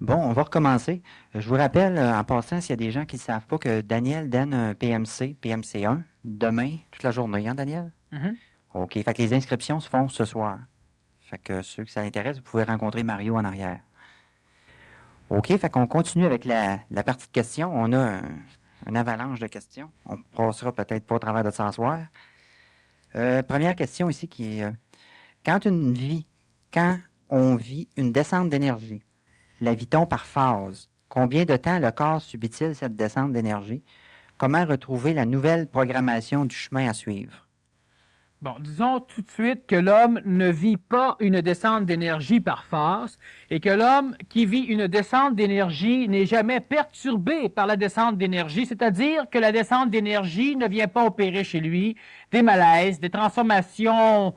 Bon, on va recommencer. Je vous rappelle, en passant, s'il y a des gens qui ne savent pas, que Daniel donne un PMC, PMC1, demain, toute la journée, hein, Daniel? Mhm. OK. Fait que les inscriptions se font ce soir. Fait que ceux que ça intéresse, vous pouvez rencontrer Mario en arrière. OK. Fait qu'on continue avec la partie de questions. On a un avalanche de questions. On passera peut-être pas au travers de ça ce soir. Première question ici qui est quand quand on vit une descente d'énergie, la vit-on par phase? Combien de temps le corps subit-il cette descente d'énergie? Comment retrouver la nouvelle programmation du chemin à suivre? Bon, disons tout de suite que l'homme ne vit pas une descente d'énergie par phase et que l'homme qui vit une descente d'énergie n'est jamais perturbé par la descente d'énergie, c'est-à-dire que la descente d'énergie ne vient pas opérer chez lui des malaises, des transformations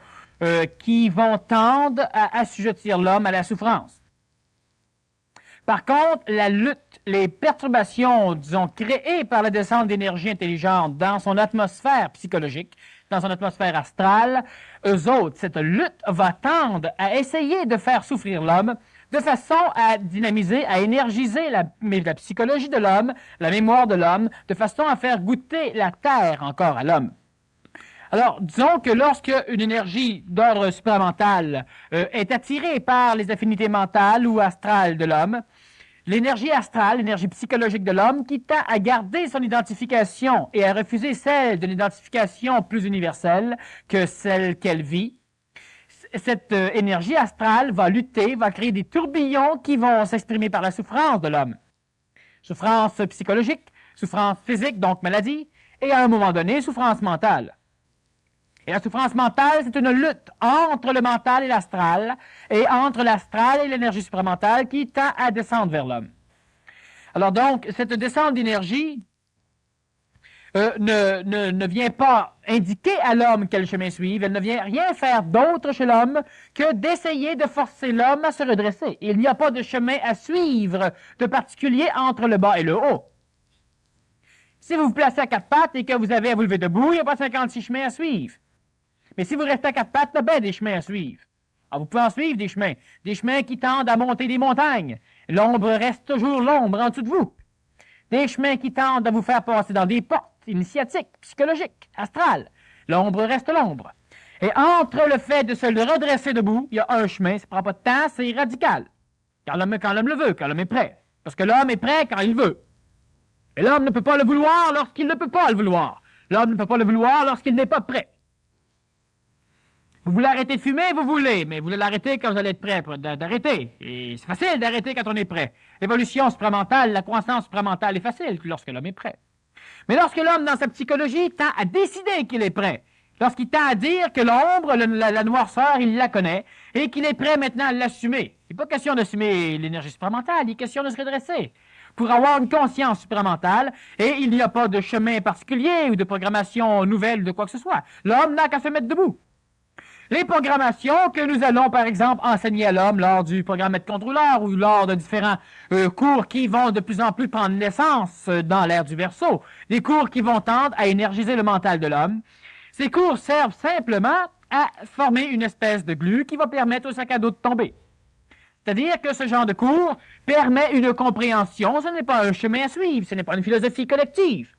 qui vont tendre à assujettir l'homme à la souffrance. Par contre, la lutte, les perturbations, disons, créées par la descente d'énergie intelligente dans son atmosphère psychologique, dans son atmosphère astrale, eux autres, cette lutte va tendre à essayer de faire souffrir l'homme de façon à dynamiser, à énergiser la psychologie de l'homme, la mémoire de l'homme, de façon à faire goûter la terre encore à l'homme. Alors, disons que lorsque une énergie d'ordre supramental est attirée par les affinités mentales ou astrales de l'homme, l'énergie astrale, l'énergie psychologique de l'homme, qui tend à garder son identification et à refuser celle d'une identification plus universelle que celle qu'elle vit, cette énergie astrale va lutter, va créer des tourbillons qui vont s'exprimer par la souffrance de l'homme. Souffrance psychologique, souffrance physique, donc maladie, et à un moment donné, souffrance mentale. Et la souffrance mentale, c'est une lutte entre le mental et l'astral, et entre l'astral et l'énergie supramentale qui tend à descendre vers l'homme. Alors donc, cette descente d'énergie ne vient pas indiquer à l'homme quel chemin suivre, elle ne vient rien faire d'autre chez l'homme que d'essayer de forcer l'homme à se redresser. Il n'y a pas de chemin à suivre de particulier entre le bas et le haut. Si vous vous placez à quatre pattes et que vous avez à vous lever debout, il n'y a pas 56 chemins à suivre. Mais si vous restez à quatre pattes, il y a bien des chemins à suivre. Alors, vous pouvez en suivre des chemins qui tendent à monter des montagnes. L'ombre reste toujours l'ombre en dessous de vous. Des chemins qui tendent à vous faire passer dans des portes initiatiques, psychologiques, astrales. L'ombre reste l'ombre. Et entre le fait de se redresser debout, il y a un chemin, ça ne prend pas de temps, c'est radical. Quand l'homme le veut, quand l'homme est prêt. Parce que l'homme est prêt quand il veut. Et l'homme ne peut pas le vouloir lorsqu'il ne peut pas le vouloir. L'homme ne peut pas le vouloir lorsqu'il n'est pas prêt. Vous voulez arrêter de fumer, vous voulez, mais vous voulez l'arrêter quand vous allez être prêt d'arrêter. Et c'est facile d'arrêter quand on est prêt. L'évolution supramentale, la croissance supramentale est facile lorsque l'homme est prêt. Mais lorsque l'homme, dans sa psychologie, tend à décider qu'il est prêt, lorsqu'il tend à dire que l'ombre, la noirceur, il la connaît, et qu'il est prêt maintenant à l'assumer. Il n'est pas question d'assumer l'énergie supramentale, il est question de se redresser pour avoir une conscience supramentale, et il n'y a pas de chemin particulier ou de programmation nouvelle ou de quoi que ce soit. L'homme n'a qu'à se mettre debout. Les programmations que nous allons, par exemple, enseigner à l'homme lors du programme Être contrôleur ou lors de différents cours qui vont de plus en plus prendre naissance dans l'ère du Verseau, des cours qui vont tendre à énergiser le mental de l'homme, ces cours servent simplement à former une espèce de glue qui va permettre au sac à dos de tomber. C'est-à-dire que ce genre de cours permet une compréhension, ce n'est pas un chemin à suivre, ce n'est pas une philosophie collective.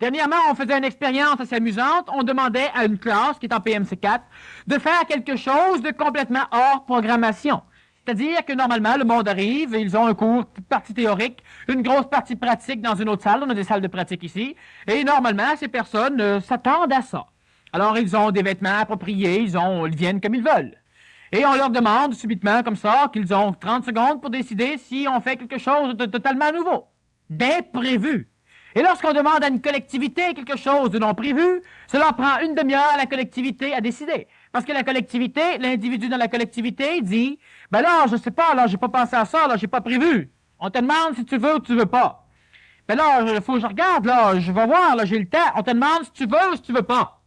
Dernièrement, on faisait une expérience assez amusante. On demandait à une classe qui est en PMC4 de faire quelque chose de complètement hors programmation. C'est-à-dire que normalement, le monde arrive, et ils ont un cours, une partie théorique, une grosse partie pratique dans une autre salle. On a des salles de pratique ici. Et normalement, ces personnes s'attendent à ça. Alors, ils ont des vêtements appropriés, ils viennent comme ils veulent. Et on leur demande subitement, comme ça, qu'ils ont 30 secondes pour décider si on fait quelque chose de totalement nouveau, d'imprévu. Et lorsqu'on demande à une collectivité quelque chose de non prévu, cela prend une demi-heure à la collectivité à décider. Parce que la collectivité, l'individu dans la collectivité dit, ben là, je sais pas, là, j'ai pas pensé à ça, là, j'ai pas prévu. On te demande si tu veux ou tu veux pas. Ben là, il faut que je regarde, là, je vais voir, là, j'ai le temps. On te demande si tu veux ou si tu veux pas.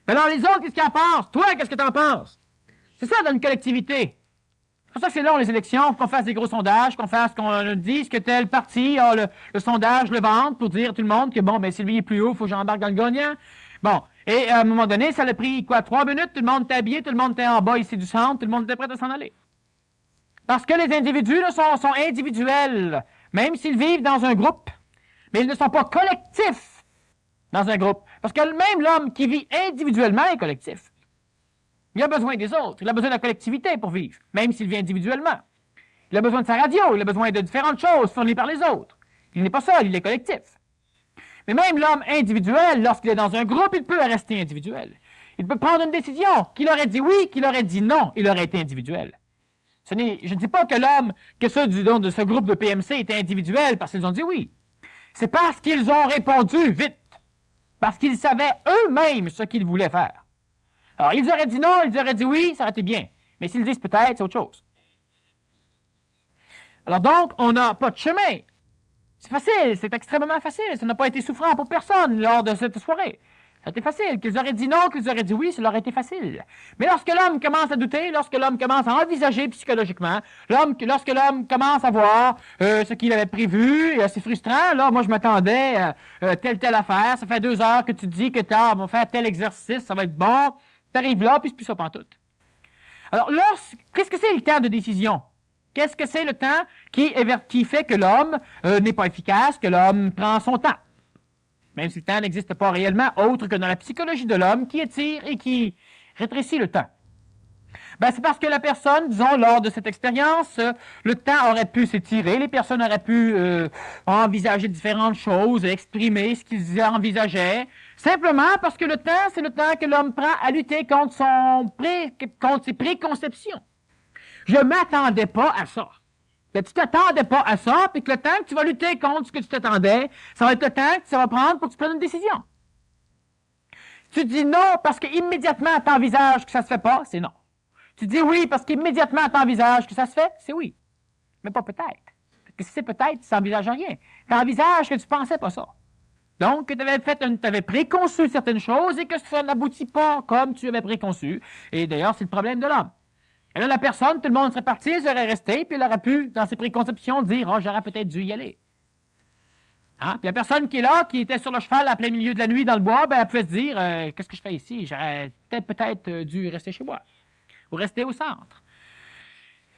Ben là, les autres, qu'est-ce qu'ils en pensent? Toi, qu'est-ce que t'en penses? C'est ça dans une collectivité. C'est pour ça que c'est long, les élections, qu'on fasse des gros sondages, qu'on dise que tel parti a le sondage, le ventre, pour dire à tout le monde que, bon, ben, si lui est plus haut, il faut que j'embarque dans le gagnant. Bon. Et à un moment donné, ça a pris, 3 minutes, tout le monde était habillé, tout le monde était en bas ici du centre, tout le monde était prêt à s'en aller. Parce que les individus là, sont individuels, même s'ils vivent dans un groupe, mais ils ne sont pas collectifs dans un groupe. Parce que même l'homme qui vit individuellement est collectif. Il a besoin des autres, il a besoin de la collectivité pour vivre, même s'il vit individuellement. Il a besoin de sa radio, il a besoin de différentes choses fournies par les autres. Il n'est pas seul, il est collectif. Mais même l'homme individuel, lorsqu'il est dans un groupe, il peut rester individuel. Il peut prendre une décision. Qu'il aurait dit oui, qu'il aurait dit non, il aurait été individuel. Je ne dis pas que l'homme, que ceux de ce groupe de PMC étaient individuels parce qu'ils ont dit oui. C'est parce qu'ils ont répondu vite. Parce qu'ils savaient eux-mêmes ce qu'ils voulaient faire. Alors, ils auraient dit non, ils auraient dit oui, ça aurait été bien. Mais s'ils disent peut-être, c'est autre chose. Alors donc, on n'a pas de chemin. C'est facile, c'est extrêmement facile. Ça n'a pas été souffrant pour personne lors de cette soirée. Ça a été facile. Qu'ils auraient dit non, qu'ils auraient dit oui, ça leur a été facile. Mais lorsque l'homme commence à douter, lorsque l'homme commence à envisager psychologiquement, lorsque l'homme commence à voir ce qu'il avait prévu, c'est frustrant. Là, moi, je m'attendais à telle affaire. Ça fait 2 heures que tu te dis que on va faire tel exercice, ça va être bon. Tu arrives là, puis c'est plus ça pantoute. Alors, qu'est-ce que c'est le temps de décision? Qu'est-ce que c'est le temps qui fait que l'homme n'est pas efficace, que l'homme prend son temps? Même si le temps n'existe pas réellement, autre que dans la psychologie de l'homme, qui étire et qui rétrécit le temps. Ben, c'est parce que la personne, disons, lors de cette expérience, le temps aurait pu s'étirer, les personnes auraient pu envisager différentes choses, exprimer ce qu'ils envisageaient, simplement parce que le temps, c'est le temps que l'homme prend à lutter contre ses préconceptions. Je m'attendais pas à ça. Tu t'attendais pas à ça, puis que le temps que tu vas lutter contre ce que tu t'attendais, ça va être le temps que ça va prendre pour que tu prennes une décision. Tu dis non parce qu'immédiatement tu envisages que ça se fait pas, c'est non. Tu dis oui parce qu'immédiatement tu envisages que ça se fait, c'est oui. Mais pas peut-être. Parce que si c'est peut-être, tu n'envisages rien. Tu envisages que tu pensais pas ça. Donc, tu avais préconçu certaines choses et que ça n'aboutit pas comme tu avais préconçu. Et d'ailleurs, c'est le problème de l'homme. Et là, la personne, tout le monde serait parti, elle serait resté, puis elle aurait pu, dans ses préconceptions, dire « Oh, j'aurais peut-être dû y aller. » Hein? Puis la personne qui est là, qui était sur le cheval à plein milieu de la nuit dans le bois, ben, elle pouvait se dire « Qu'est-ce que je fais ici? J'aurais peut-être dû rester chez moi. » Ou rester au centre.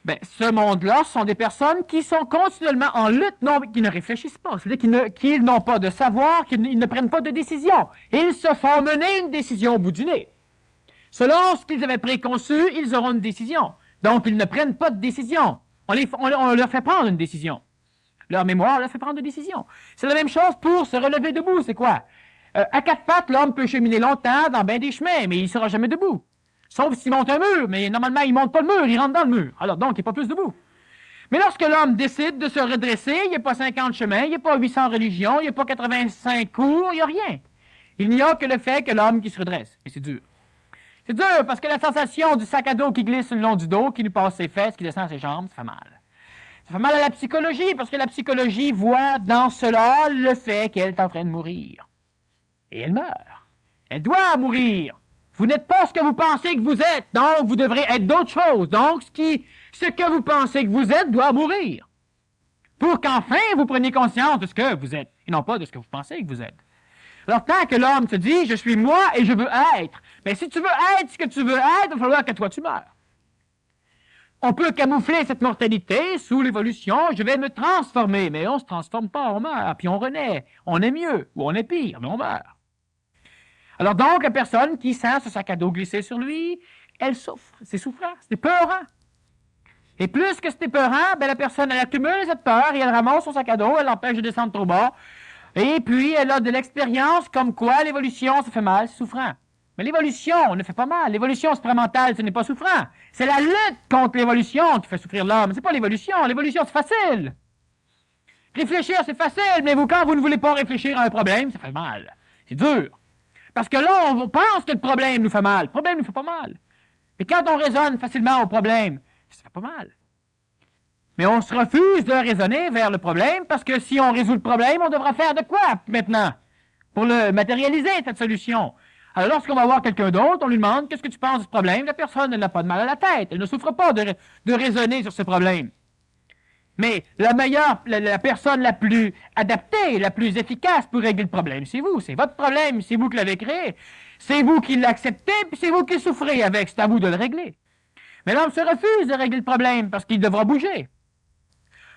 Ben, ce monde-là, ce sont des personnes qui sont continuellement en lutte, non, qui ne réfléchissent pas. C'est-à-dire qu'ils n'ont pas de savoir, qu'ils ne prennent pas de décision. Ils se font mener une décision au bout du nez. Selon ce qu'ils avaient préconçu, ils auront une décision. Donc, ils ne prennent pas de décision. On leur fait prendre une décision. Leur mémoire leur fait prendre une décision. C'est la même chose pour se relever debout. C'est quoi? À 4 pattes, l'homme peut cheminer longtemps dans bien des chemins, mais il ne sera jamais debout. Sauf s'il monte un mur, mais normalement, il ne monte pas le mur, il rentre dans le mur. Alors donc, il n'est pas plus debout. Mais lorsque l'homme décide de se redresser, il n'y a pas 50 chemins, il n'y a pas 800 religions, il n'y a pas 85 cours, il n'y a rien. Il n'y a que le fait que l'homme qui se redresse. Et c'est dur. C'est dur parce que la sensation du sac à dos qui glisse le long du dos, qui lui passe ses fesses, qui descend ses jambes, ça fait mal. Ça fait mal à la psychologie parce que la psychologie voit dans cela le fait qu'elle est en train de mourir. Et elle meurt. Elle doit mourir. Vous n'êtes pas ce que vous pensez que vous êtes, donc vous devrez être d'autres choses. Donc ce que vous pensez que vous êtes doit mourir. Pour qu'enfin vous preniez conscience de ce que vous êtes, et non pas de ce que vous pensez que vous êtes. Alors, tant que l'homme se dit, je suis moi et je veux être, mais si tu veux être ce que tu veux être, il va falloir que toi tu meurs. On peut camoufler cette mortalité sous l'évolution, je vais me transformer, mais on ne se transforme pas, on meurt, puis on renaît. On est mieux, ou on est pire, mais on meurt. Alors donc, la personne qui sent ce sac à dos glisser sur lui, elle souffre, c'est souffrant, c'est épeurant. Et plus que c'est épeurant, ben la personne, elle accumule cette peur et elle ramasse son sac à dos, elle l'empêche de descendre trop bas. Et puis, elle a de l'expérience comme quoi l'évolution, ça fait mal, c'est souffrant. Mais l'évolution ne fait pas mal. L'évolution supramentale, ce n'est pas souffrant. C'est la lutte contre l'évolution qui fait souffrir l'homme. C'est pas l'évolution. L'évolution, c'est facile. Réfléchir, c'est facile, mais quand vous ne voulez pas réfléchir à un problème, ça fait mal. C'est dur. Parce que là, on pense que le problème nous fait mal. Le problème ne nous fait pas mal. Et quand on raisonne facilement au problème, ça fait pas mal. Mais on se refuse de raisonner vers le problème parce que si on résout le problème, on devra faire de quoi maintenant pour le matérialiser, cette solution? Alors lorsqu'on va voir quelqu'un d'autre, on lui demande « Qu'est-ce que tu penses de ce problème? » La personne n'a pas de mal à la tête. Elle ne souffre pas de raisonner sur ce problème. Mais la personne la plus adaptée, la plus efficace pour régler le problème, c'est vous. C'est votre problème, c'est vous qui l'avez créé. C'est vous qui l'acceptez, puis c'est vous qui souffrez avec. C'est à vous de le régler. Mais l'homme se refuse de régler le problème parce qu'il devra bouger.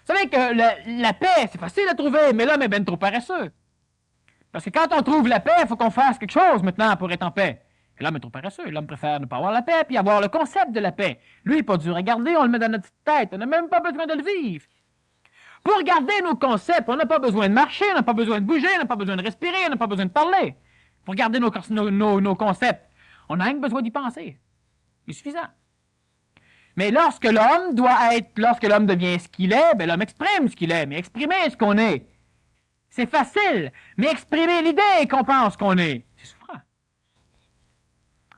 Vous savez que la paix, c'est facile à trouver, mais l'homme est bien trop paresseux. Parce que quand on trouve la paix, il faut qu'on fasse quelque chose maintenant pour être en paix. Et l'homme est trop paresseux. L'homme préfère ne pas avoir la paix, puis avoir le concept de la paix. Lui, il n'est pas dur à garder, on le met dans notre tête. On n'a même pas besoin de le vivre. Pour garder nos concepts, on n'a pas besoin de marcher, on n'a pas besoin de bouger, on n'a pas besoin de respirer, on n'a pas besoin de parler. Pour garder nos concepts, on a rien que besoin d'y penser. C'est suffisant. Mais lorsque l'homme devient ce qu'il est, ben l'homme exprime ce qu'il est. Mais exprimer ce qu'on est, c'est facile. Mais exprimer l'idée qu'on pense qu'on est, c'est souffrant.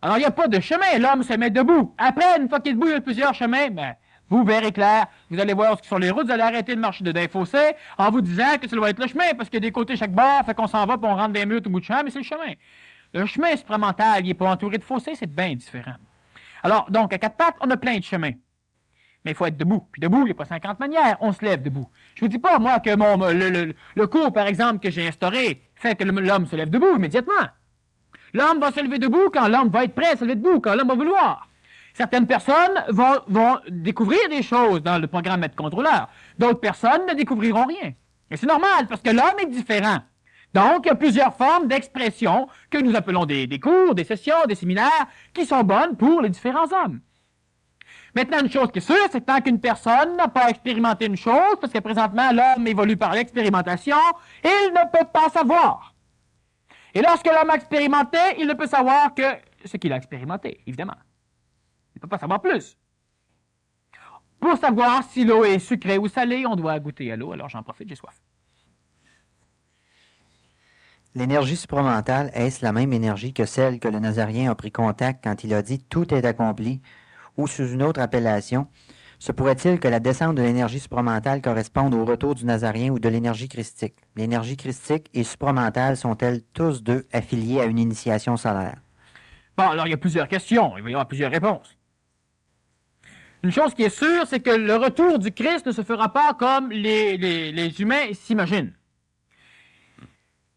Alors, il n'y a pas de chemin. L'homme se met debout. Après, une fois qu'il est debout, il y a plusieurs chemins. Ben, vous verrez clair. Vous allez voir ce qui sont les routes. Vous allez arrêter de marcher dedans les fossés en vous disant que ça doit être le chemin parce qu'il y a des côtés chaque bord. Fait qu'on s'en va puis on rentre des murs au bout de champ, mais c'est le chemin. Le chemin supramental, il n'est pas entouré de fossés, c'est bien différent. Alors, donc, à quatre pattes, on a plein de chemins. Mais il faut être debout. Puis debout, il n'y a pas 50 manières. On se lève debout. Je ne vous dis pas, moi, que le cours, par exemple, que j'ai instauré fait que l'homme se lève debout immédiatement. L'homme va se lever debout quand l'homme va être prêt à se lever debout, quand l'homme va vouloir. Certaines personnes vont découvrir des choses dans le programme Maître Contrôleur. D'autres personnes ne découvriront rien. Et c'est normal, parce que l'homme est différent. Donc, il y a plusieurs formes d'expression que nous appelons des cours, des sessions, des séminaires, qui sont bonnes pour les différents hommes. Maintenant, une chose qui est sûre, c'est que tant qu'une personne n'a pas expérimenté une chose, parce que présentement, l'homme évolue par l'expérimentation, il ne peut pas savoir. Et lorsque l'homme a expérimenté, il ne peut savoir que ce qu'il a expérimenté, évidemment. Il ne peut pas savoir plus. Pour savoir si l'eau est sucrée ou salée, on doit goûter à l'eau, alors j'en profite, j'ai soif. L'énergie supramentale, est-ce la même énergie que celle que le Nazarien a pris contact quand il a dit « tout est accompli » ou sous une autre appellation, se pourrait-il que la descente de l'énergie supramentale corresponde au retour du Nazarien ou de l'énergie christique? L'énergie christique et supramentale sont-elles tous deux affiliées à une initiation solaire? Bon, alors il y a plusieurs questions, il va y avoir plusieurs réponses. Une chose qui est sûre, c'est que le retour du Christ ne se fera pas comme les humains s'imaginent.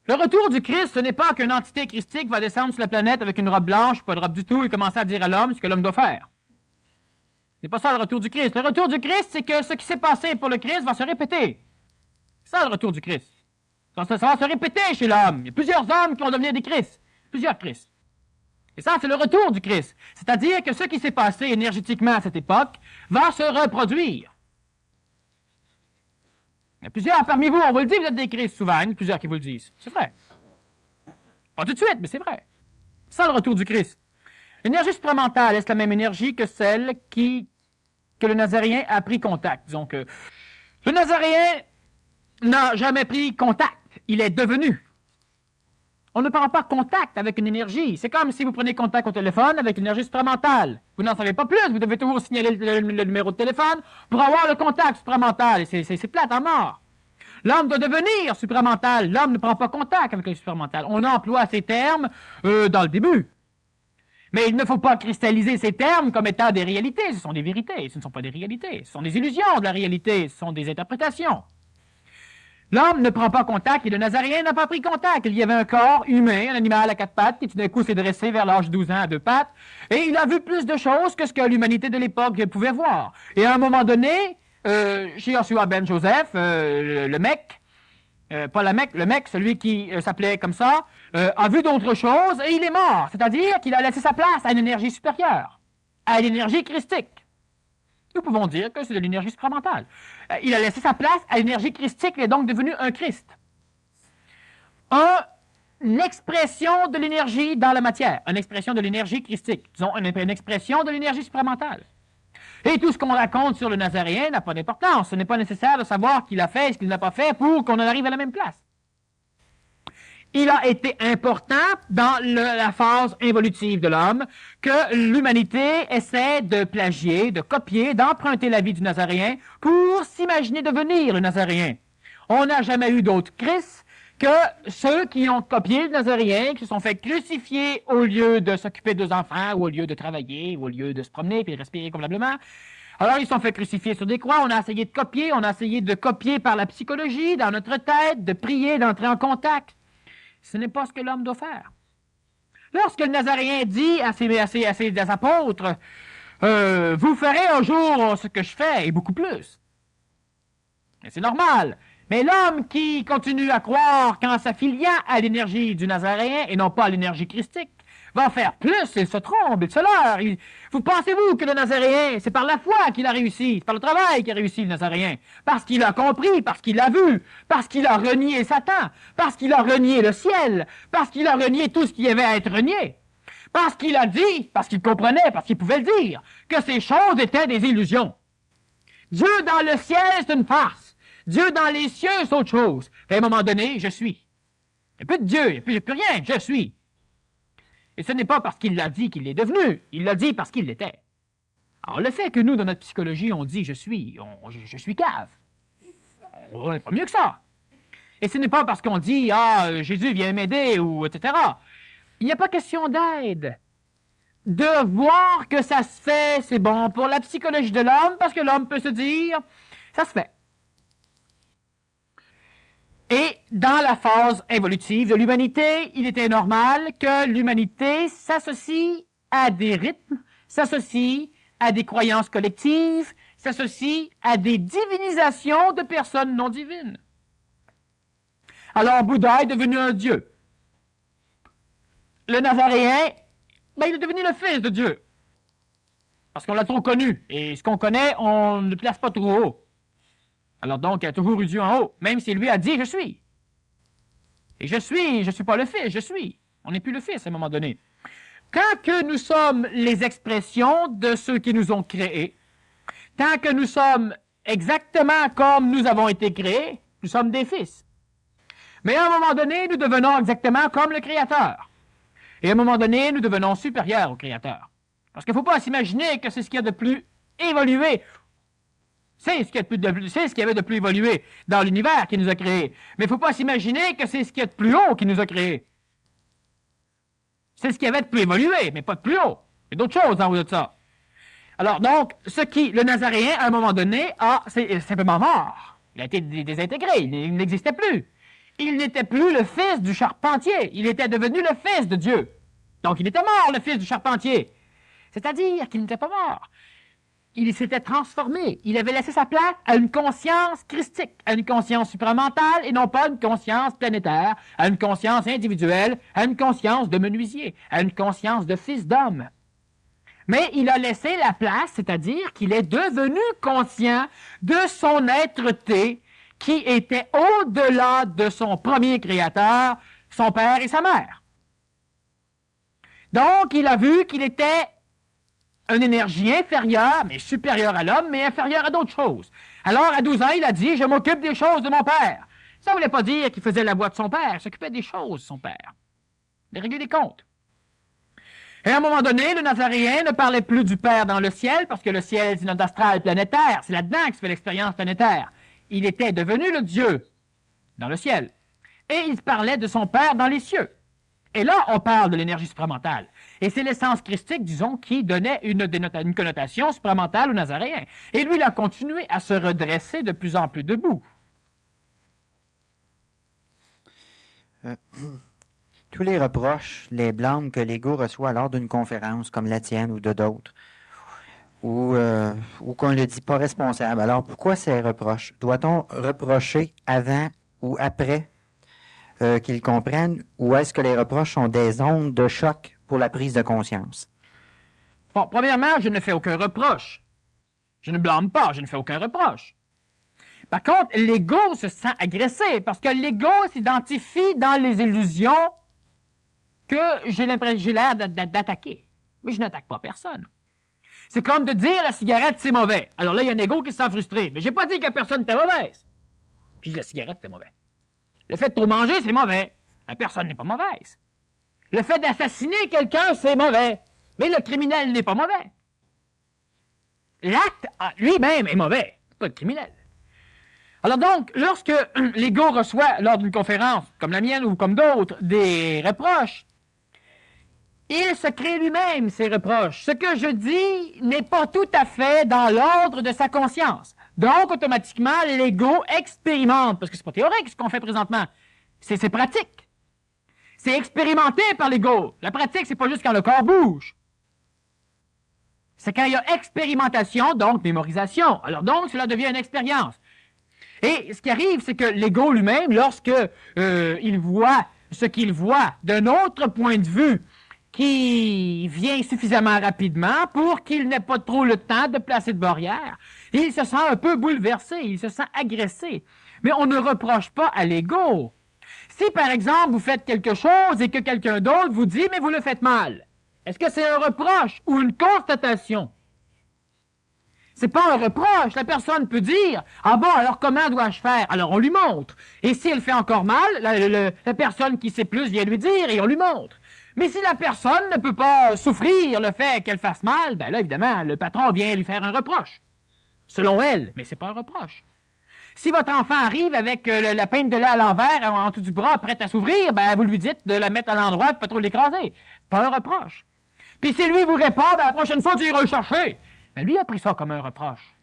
Le retour du Christ, ce n'est pas qu'une entité christique va descendre sur la planète avec une robe blanche, pas de robe du tout, et commencer à dire à l'homme ce que l'homme doit faire. C'est pas ça le retour du Christ. Le retour du Christ, c'est que ce qui s'est passé pour le Christ va se répéter. C'est ça le retour du Christ. Ça va se répéter chez l'homme. Il y a plusieurs hommes qui vont devenir des Christ. Plusieurs Christ. Et ça, c'est le retour du Christ. C'est-à-dire que ce qui s'est passé énergétiquement à cette époque va se reproduire. Il y a plusieurs parmi vous, on vous le dit, vous êtes des Christ souvent. Il y a plusieurs qui vous le disent. C'est vrai. Pas tout de suite, mais c'est vrai. C'est ça le retour du Christ. L'énergie supramentale, est-ce la même énergie que celle que le Nazarien a pris contact? Disons que le Nazarien n'a jamais pris contact. Il est devenu. On ne prend pas contact avec une énergie. C'est comme si vous prenez contact au téléphone avec l'énergie supramentale. Vous n'en savez pas plus. Vous devez toujours signaler le numéro de téléphone pour avoir le contact supramental. C'est plate à mort. L'homme doit devenir supramental. L'homme ne prend pas contact avec le supramental. On emploie ces termes dans le début. Mais il ne faut pas cristalliser ces termes comme étant des réalités. Ce sont des vérités, ce ne sont pas des réalités. Ce sont des illusions de la réalité, ce sont des interprétations. L'homme ne prend pas contact et le Nazarien n'a pas pris contact. Il y avait un corps humain, un animal à quatre pattes, qui tout d'un coup s'est dressé vers l'âge de 12 ans à deux pattes, et il a vu plus de choses que ce que l'humanité de l'époque pouvait voir. Et à un moment donné, chez Yoshua ben Joseph, le mec, pas le mec, celui qui s'appelait comme ça, a vu d'autres choses et il est mort. C'est-à-dire qu'il a laissé sa place à une énergie supérieure, à l'énergie christique. Nous pouvons dire que c'est de l'énergie supramentale. Il a laissé sa place à l'énergie christique, il est donc devenu un Christ. Une expression de l'énergie dans la matière, une expression de l'énergie christique, disons une expression de l'énergie supramentale. Et tout ce qu'on raconte sur le Nazaréen n'a pas d'importance. Ce n'est pas nécessaire de savoir qu'il a fait et ce qu'il n'a pas fait pour qu'on en arrive à la même place. Il a été important dans la phase évolutive de l'homme que l'humanité essaie de plagier, de copier, d'emprunter la vie du Nazaréen pour s'imaginer devenir le Nazaréen. On n'a jamais eu d'autre Christ que ceux qui ont copié le Nazaréen, qui se sont fait crucifier au lieu de s'occuper de leurs enfants, ou au lieu de travailler, ou au lieu de se promener et de respirer convenablement. Alors, ils se sont fait crucifier sur des croix, on a essayé de copier par la psychologie, dans notre tête, de prier, d'entrer en contact. Ce n'est pas ce que l'homme doit faire. Lorsque le Nazaréen dit à ses apôtres, vous ferez un jour ce que je fais, et beaucoup plus. Et c'est normal. Mais l'homme qui continue à croire qu'en s'affiliant à l'énergie du Nazaréen, et non pas à l'énergie christique, va faire plus, il se trompe, il se leurre. Vous pensez-vous que le Nazaréen, c'est par la foi qu'il a réussi, c'est par le travail qu'il a réussi, le Nazaréen, parce qu'il a compris, parce qu'il a vu, parce qu'il a renié Satan, parce qu'il a renié le ciel, parce qu'il a renié tout ce qui avait à être renié, parce qu'il a dit, parce qu'il comprenait, parce qu'il pouvait le dire, que ces choses étaient des illusions. Dieu dans le ciel, c'est une farce. Dieu dans les cieux, c'est autre chose. Et à un moment donné, je suis. Il n'y a plus de Dieu, il n'y a plus rien, je suis. Et ce n'est pas parce qu'il l'a dit qu'il l'est devenu, il l'a dit parce qu'il l'était. Alors le fait que nous, dans notre psychologie, on dit je suis cave, on n'est pas mieux que ça. Et ce n'est pas parce qu'on dit Jésus vient m'aider ou etc. Il n'y a pas question d'aide. De voir que ça se fait, c'est bon pour la psychologie de l'homme, parce que l'homme peut se dire ça se fait. Et dans la phase évolutive de l'humanité, il était normal que l'humanité s'associe à des rythmes, s'associe à des croyances collectives, s'associe à des divinisations de personnes non divines. Alors Bouddha est devenu un dieu. Le Nazaréen, il est devenu le fils de Dieu. Parce qu'on l'a trop connu. Et ce qu'on connaît, on ne le place pas trop haut. Alors donc, il y a toujours eu Dieu en haut, même si lui a dit « je suis ». Et je suis pas le fils, je suis. On n'est plus le fils à un moment donné. Quand que nous sommes les expressions de ceux qui nous ont créés, tant que nous sommes exactement comme nous avons été créés, nous sommes des fils. Mais à un moment donné, nous devenons exactement comme le Créateur. Et à un moment donné, nous devenons supérieurs au Créateur. Parce qu'il ne faut pas s'imaginer que c'est ce qu'il y a de plus évolué. C'est ce qu'il y avait de plus évolué dans l'univers qui nous a créés. Mais il ne faut pas s'imaginer que c'est ce qu'il y a de plus haut qui nous a créés. C'est ce qu'il y avait de plus évolué, mais pas de plus haut. Il y a d'autres choses en haut de ça. Alors donc, le Nazaréen, à un moment donné, c'est simplement mort. Il a été désintégré, il n'existait plus. Il n'était plus le fils du charpentier, il était devenu le fils de Dieu. Donc il était mort, le fils du charpentier. C'est-à-dire qu'il n'était pas mort. Il s'était transformé. Il avait laissé sa place à une conscience christique, à une conscience supramentale et non pas une conscience planétaire, à une conscience individuelle, à une conscience de menuisier, à une conscience de fils d'homme. Mais il a laissé la place, c'est-à-dire qu'il est devenu conscient de son être-té qui était au-delà de son premier créateur, son père et sa mère. Donc, il a vu qu'il était une énergie inférieure, mais supérieure à l'homme, mais inférieure à d'autres choses. Alors, à 12 ans, il a dit « Je m'occupe des choses de mon père ». Ça ne voulait pas dire qu'il faisait la voix de son père, il s'occupait des choses de son père, de régler des comptes. Et à un moment donné, le Nazaréen ne parlait plus du Père dans le ciel, parce que le ciel, c'est notre astral planétaire, c'est là-dedans que se fait l'expérience planétaire. Il était devenu le Dieu dans le ciel. Et il parlait de son Père dans les cieux. Et là, on parle de l'énergie supramentale. Et c'est l'essence christique, disons, qui donnait une connotation supramentale au Nazaréen. Et lui, il a continué à se redresser de plus en plus debout. Tous les reproches, les blâmes que l'ego reçoit lors d'une conférence, comme la tienne ou de d'autres, ou qu'on le dit pas responsable. Alors, pourquoi ces reproches? Doit-on reprocher avant ou après qu'ils comprennent, ou est-ce que les reproches sont des ondes de choc pour la prise de conscience? Bon, premièrement, je ne fais aucun reproche. Je ne blâme pas, je ne fais aucun reproche. Par contre, l'ego se sent agressé, parce que l'ego s'identifie dans les illusions que j'ai l'air d'attaquer. Mais je n'attaque pas personne. C'est comme de dire la cigarette, c'est mauvais. Alors là, il y a un ego qui se sent frustré. Mais j'ai pas dit que la personne était mauvaise. Puis la cigarette, c'est mauvais. Le fait de trop manger, c'est mauvais. La personne n'est pas mauvaise. Le fait d'assassiner quelqu'un, c'est mauvais. Mais le criminel n'est pas mauvais. L'acte lui-même est mauvais. C'est pas le criminel. Alors donc, lorsque l'ego reçoit, lors d'une conférence, comme la mienne ou comme d'autres, des reproches, il se crée lui-même ses reproches. Ce que je dis n'est pas tout à fait dans l'ordre de sa conscience. Donc, automatiquement, l'ego expérimente, parce que c'est pas théorique ce qu'on fait présentement, c'est pratique. C'est expérimenté par l'ego. La pratique, c'est pas juste quand le corps bouge. C'est quand il y a expérimentation, donc mémorisation. Alors donc, cela devient une expérience. Et ce qui arrive, c'est que l'ego lui-même, lorsque il voit ce qu'il voit d'un autre point de vue qui vient suffisamment rapidement pour qu'il n'ait pas trop le temps de placer de barrière, il se sent un peu bouleversé, il se sent agressé. Mais on ne reproche pas à l'ego. Si, par exemple, vous faites quelque chose et que quelqu'un d'autre vous dit « mais vous le faites mal », est-ce que c'est un reproche ou une constatation? C'est pas un reproche. La personne peut dire « ah bon, alors comment dois-je faire ?» Alors on lui montre. Et si elle fait encore mal, la personne qui sait plus vient lui dire et on lui montre. Mais si la personne ne peut pas souffrir le fait qu'elle fasse mal, ben là, évidemment, le patron vient lui faire un reproche. Selon elle, mais c'est pas un reproche. Si votre enfant arrive avec la peinte de lait à l'envers, en dessous du bras, prête à s'ouvrir, ben vous lui dites de la mettre à l'endroit et pas trop l'écraser. Pas un reproche. Puis si lui vous répond, ben, la prochaine fois, tu iras le chercher. Ben, lui a pris ça comme un reproche.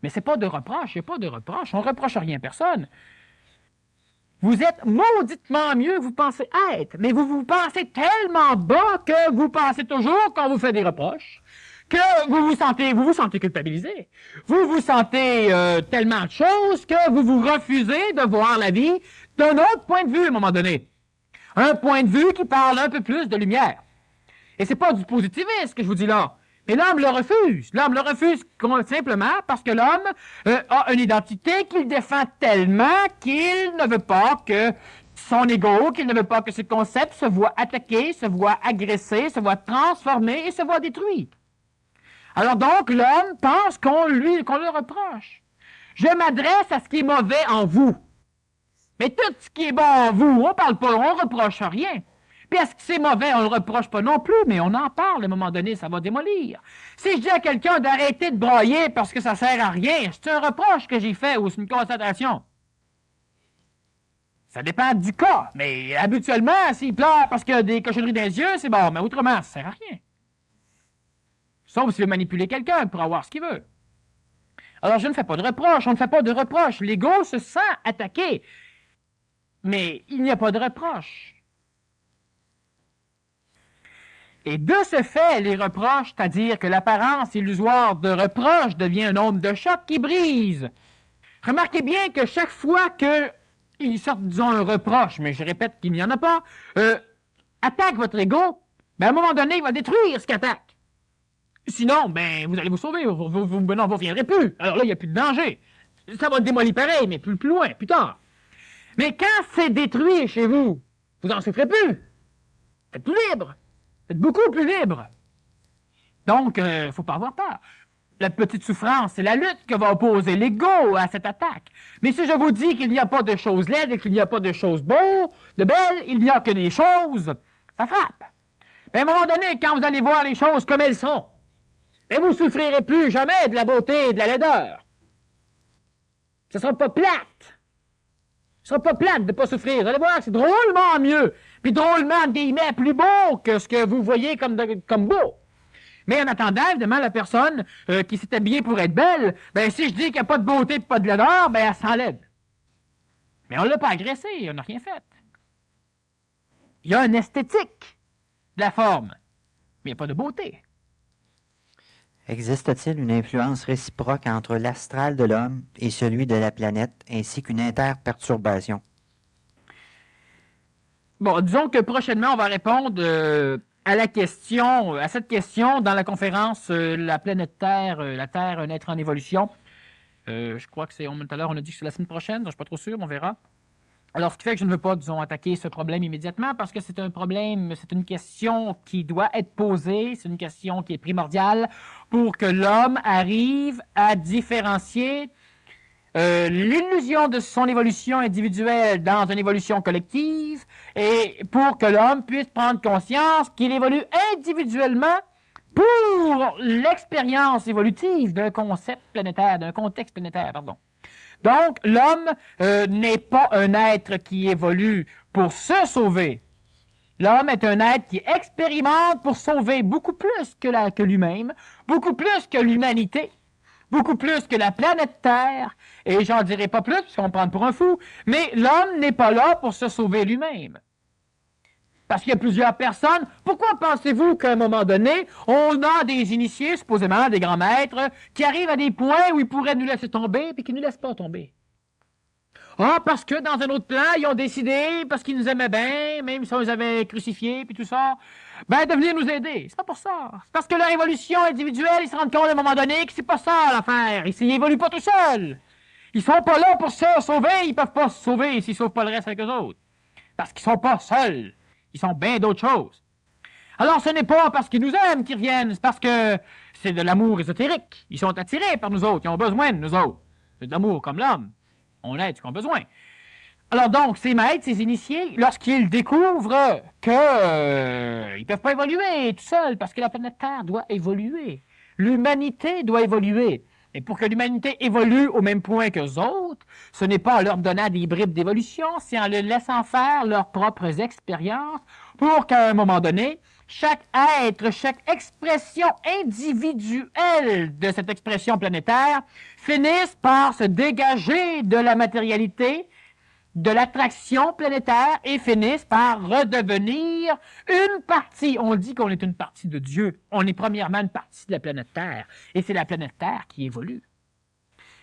Mais c'est pas de reproche, il n'y a pas de reproche. On ne reproche rien à personne. Vous êtes mauditement mieux que vous pensez être, mais vous pensez tellement bas que vous pensez toujours qu'on vous fait des reproches, que vous vous sentez culpabilisé. Vous vous sentez tellement de choses que vous vous refusez de voir la vie d'un autre point de vue à un moment donné. Un point de vue qui parle un peu plus de lumière. Et c'est pas du positivisme que je vous dis là. Mais l'homme le refuse. L'homme le refuse simplement parce que l'homme a une identité qu'il défend tellement qu'il ne veut pas que son ego, qu'il ne veut pas que ses concepts se voient attaqués, se voient agressés, se voient transformés et se voient détruits. Alors donc, l'homme pense qu'on le reproche. Je m'adresse à ce qui est mauvais en vous. Mais tout ce qui est bon en vous, on parle pas, on reproche rien. Puis est-ce que c'est mauvais? On ne le reproche pas non plus, mais on en parle. À un moment donné, ça va démolir. Si je dis à quelqu'un d'arrêter de brailler parce que ça sert à rien, c'est un reproche que j'ai fait ou c'est une constatation? Ça dépend du cas. Mais habituellement, s'il pleure parce qu'il y a des cochonneries dans les yeux, c'est bon. Mais autrement, ça sert à rien. Sauf s'il veut manipuler quelqu'un pour avoir ce qu'il veut. Alors, je ne fais pas de reproche. On ne fait pas de reproche. L'ego se sent attaqué. Mais il n'y a pas de reproche. Et de ce fait, les reproches, c'est-à-dire que l'apparence illusoire de reproche devient un onde de choc qui brise. Remarquez bien que chaque fois qu'il sort, disons, un reproche, mais je répète qu'il n'y en a pas, attaque votre ego, ben à un moment donné, il va détruire ce qu'attaque. Sinon, ben vous allez vous sauver, vous ne reviendrez plus. Alors là, il n'y a plus de danger. Ça va démolir pareil, mais plus loin, plus tard. Mais quand c'est détruit chez vous, vous n'en souffrez plus. Vous êtes plus libre. Vous êtes beaucoup plus libre. Donc, il ne faut pas avoir peur. La petite souffrance, c'est la lutte que va opposer l'ego à cette attaque. Mais si je vous dis qu'il n'y a pas de choses laides et qu'il n'y a pas de choses beaux, de belles, il n'y a que des choses, ça frappe. Mais à un moment donné, quand vous allez voir les choses comme elles sont, mais vous ne souffrirez plus jamais de la beauté et de la laideur. Ce ne sera pas plate. Ce ne sera pas plate de ne pas souffrir. Vous allez voir, c'est drôlement mieux. Puis drôlement, guillemets, plus beau que ce que vous voyez comme beau. Mais en attendant, évidemment, la personne qui s'est habillée pour être belle, ben si je dis qu'il n'y a pas de beauté et pas de laideur, ben elle s'enlève. Mais on ne l'a pas agressé, on n'a rien fait. Il y a une esthétique de la forme, mais il n'y a pas de beauté. Existe-t-il une influence réciproque entre l'astral de l'homme et celui de la planète, ainsi qu'une interperturbation? Bon, disons que prochainement, on va répondre à cette question dans la conférence La planète Terre, la Terre, un être en évolution. Je crois que tout à l'heure, on a dit que c'est la semaine prochaine, donc je ne suis pas trop sûr, on verra. Alors, ce qui fait que je ne veux pas, disons, attaquer ce problème immédiatement parce que c'est un problème, c'est une question qui doit être posée, c'est une question qui est primordiale pour que l'homme arrive à différencier l'illusion de son évolution individuelle dans une évolution collective et pour que l'homme puisse prendre conscience qu'il évolue individuellement pour l'expérience évolutive d'un concept planétaire, d'un contexte planétaire, pardon. Donc, l'homme n'est pas un être qui évolue pour se sauver. L'homme est un être qui expérimente pour sauver beaucoup plus que lui-même, beaucoup plus que l'humanité, beaucoup plus que la planète Terre, et j'en dirai pas plus, parce qu'on me prend pour un fou, mais l'homme n'est pas là pour se sauver lui-même. Parce qu'il y a plusieurs personnes. Pourquoi pensez-vous qu'à un moment donné, on a des initiés, supposément des grands maîtres, qui arrivent à des points où ils pourraient nous laisser tomber, puis qui ne nous laissent pas tomber? Ah, parce que dans un autre plan, ils ont décidé, parce qu'ils nous aimaient bien, même si on les avait crucifiés, puis tout ça, de venir nous aider. C'est pas pour ça. C'est parce que leur évolution individuelle, ils se rendent compte à un moment donné que c'est pas ça l'affaire. Ils évoluent pas tout seuls. Ils sont pas là pour se sauver, ils peuvent pas se sauver s'ils sauvent pas le reste avec eux autres. Parce qu'ils sont pas seuls. Ils sont bien d'autres choses. Alors, ce n'est pas parce qu'ils nous aiment qu'ils reviennent, c'est parce que c'est de l'amour ésotérique. Ils sont attirés par nous autres, ils ont besoin de nous autres. C'est de l'amour comme l'homme. On aide ce qu'on a besoin. Alors donc, ces maîtres, ces initiés, lorsqu'ils découvrent qu'ils ne peuvent pas évoluer tout seuls, parce que la planète Terre doit évoluer. L'humanité doit évoluer. Et pour que l'humanité évolue au même point qu'eux autres, ce n'est pas en leur donnant des bribes d'évolution, c'est en les laissant faire leurs propres expériences pour qu'à un moment donné, chaque être, chaque expression individuelle de cette expression planétaire finisse par se dégager de la matérialité, de l'attraction planétaire et finissent par redevenir une partie. On dit qu'on est une partie de Dieu. On est premièrement une partie de la planète Terre. Et c'est la planète Terre qui évolue.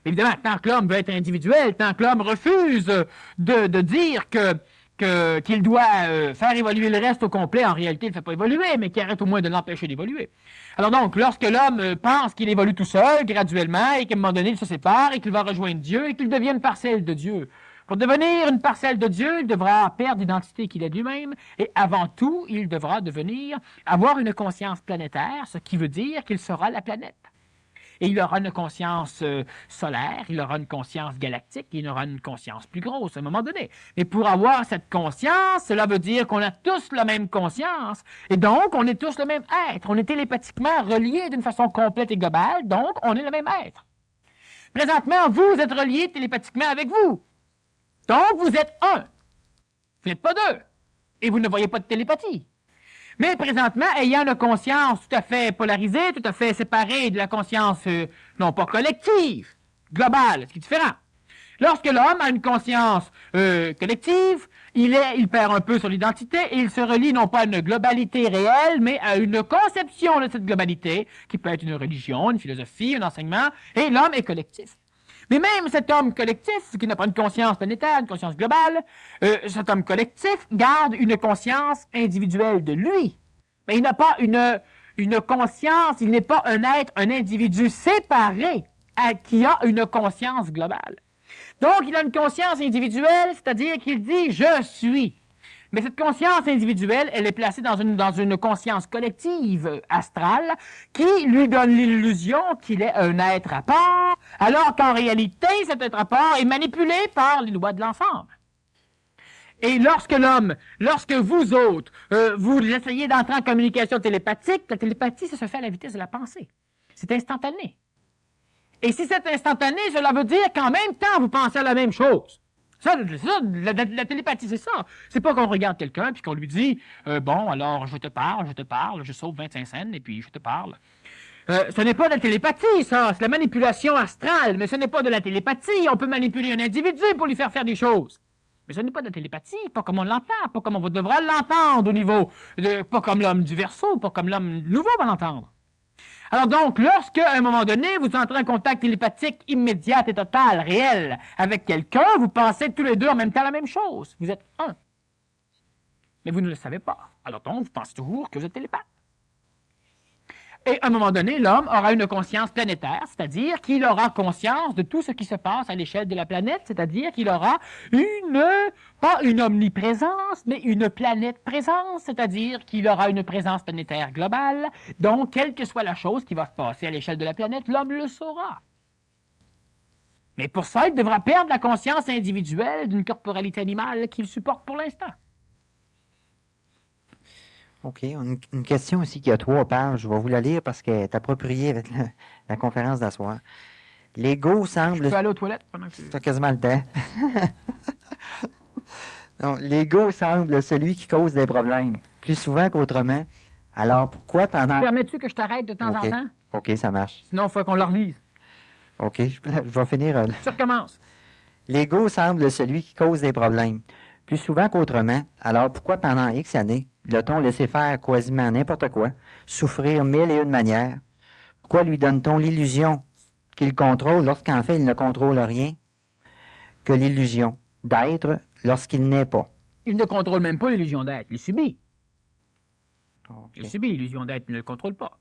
Évidemment, tant que l'homme veut être individuel, tant que l'homme refuse de dire qu'il doit faire évoluer le reste au complet, en réalité, il ne fait pas évoluer, mais qu'il arrête au moins de l'empêcher d'évoluer. Alors donc, lorsque l'homme pense qu'il évolue tout seul, graduellement, et qu'à un moment donné, il se sépare, et qu'il va rejoindre Dieu, et qu'il devient une parcelle de Dieu, pour devenir une parcelle de Dieu, il devra perdre l'identité qu'il est lui-même, et avant tout, il devra avoir une conscience planétaire, ce qui veut dire qu'il sera la planète. Et il aura une conscience solaire, il aura une conscience galactique, il aura une conscience plus grosse à un moment donné. Mais pour avoir cette conscience, cela veut dire qu'on a tous la même conscience, et donc on est tous le même être. On est télépathiquement reliés d'une façon complète et globale, donc on est le même être. Présentement, vous êtes reliés télépathiquement avec vous. Donc vous êtes un. Vous n'êtes pas deux. Et vous ne voyez pas de télépathie. Mais présentement, ayant une conscience tout à fait polarisée, tout à fait séparée de la conscience, non pas collective, globale, ce qui est différent. Lorsque l'homme a une conscience collective, il perd un peu son identité et il se relie non pas à une globalité réelle, mais à une conception de cette globalité, qui peut être une religion, une philosophie, un enseignement, et l'homme est collectif. Mais même cet homme collectif, qui n'a pas une conscience planétaire, une conscience globale, cet homme collectif garde une conscience individuelle de lui. Mais il n'a pas une conscience, il n'est pas un être, un individu séparé qui a une conscience globale. Donc, il a une conscience individuelle, c'est-à-dire qu'il dit « je suis ». Mais cette conscience individuelle, elle est placée dans une conscience collective astrale qui lui donne l'illusion qu'il est un être à part, alors qu'en réalité, cet être à part est manipulé par les lois de l'ensemble. Et lorsque vous autres, vous essayez d'entrer en communication télépathique, la télépathie, ça se fait à la vitesse de la pensée. C'est instantané. Et si c'est instantané, cela veut dire qu'en même temps, vous pensez à la même chose. La télépathie, c'est ça. C'est pas qu'on regarde quelqu'un puis qu'on lui dit bon, alors je te parle, je sauve 25 cents et puis je te parle. Ce n'est pas de la télépathie, ça. C'est la manipulation astrale, mais ce n'est pas de la télépathie. On peut manipuler un individu pour lui faire des choses. Mais ce n'est pas de la télépathie, pas comme on l'entend, pas comme on devra l'entendre au niveau, pas comme l'homme du Verseau, pas comme l'homme nouveau va l'entendre. Alors donc, lorsque, à un moment donné, vous entrez en contact télépathique immédiat et total, réel, avec quelqu'un, vous pensez tous les deux en même temps la même chose. Vous êtes un. Mais vous ne le savez pas. Alors donc, vous pensez toujours que vous êtes télépathe. Et à un moment donné, l'homme aura une conscience planétaire, c'est-à-dire qu'il aura conscience de tout ce qui se passe à l'échelle de la planète, c'est-à-dire qu'il aura pas une omniprésence, mais une planète présence, c'est-à-dire qu'il aura une présence planétaire globale. Donc, quelle que soit la chose qui va se passer à l'échelle de la planète, l'homme le saura. Mais pour ça, il devra perdre la conscience individuelle d'une corporalité animale qu'il supporte pour l'instant. OK. Une question aussi qui a 3 pages. Je vais vous la lire parce qu'elle est appropriée avec la conférence d'asseoir. L'ego semble... Je peux aller aux toilettes pendant que tu... Tu as quasiment le temps. Non, l'ego semble celui qui cause des problèmes, plus souvent qu'autrement. Alors, pourquoi pendant... Permets-tu que je t'arrête de temps en temps? OK, ça marche. Sinon, il faut qu'on le relise. OK, je vais finir... Tu recommences. L'ego semble celui qui cause des problèmes, plus souvent qu'autrement. Alors, pourquoi pendant X années, l'a-t-on laissé faire quasiment n'importe quoi, souffrir mille et une manières? Pourquoi lui donne-t-on l'illusion qu'il contrôle lorsqu'en fait il ne contrôle rien que l'illusion d'être lorsqu'il n'est pas? Il ne contrôle même pas l'illusion d'être, il subit. OK. Il subit l'illusion d'être, il ne le contrôle pas.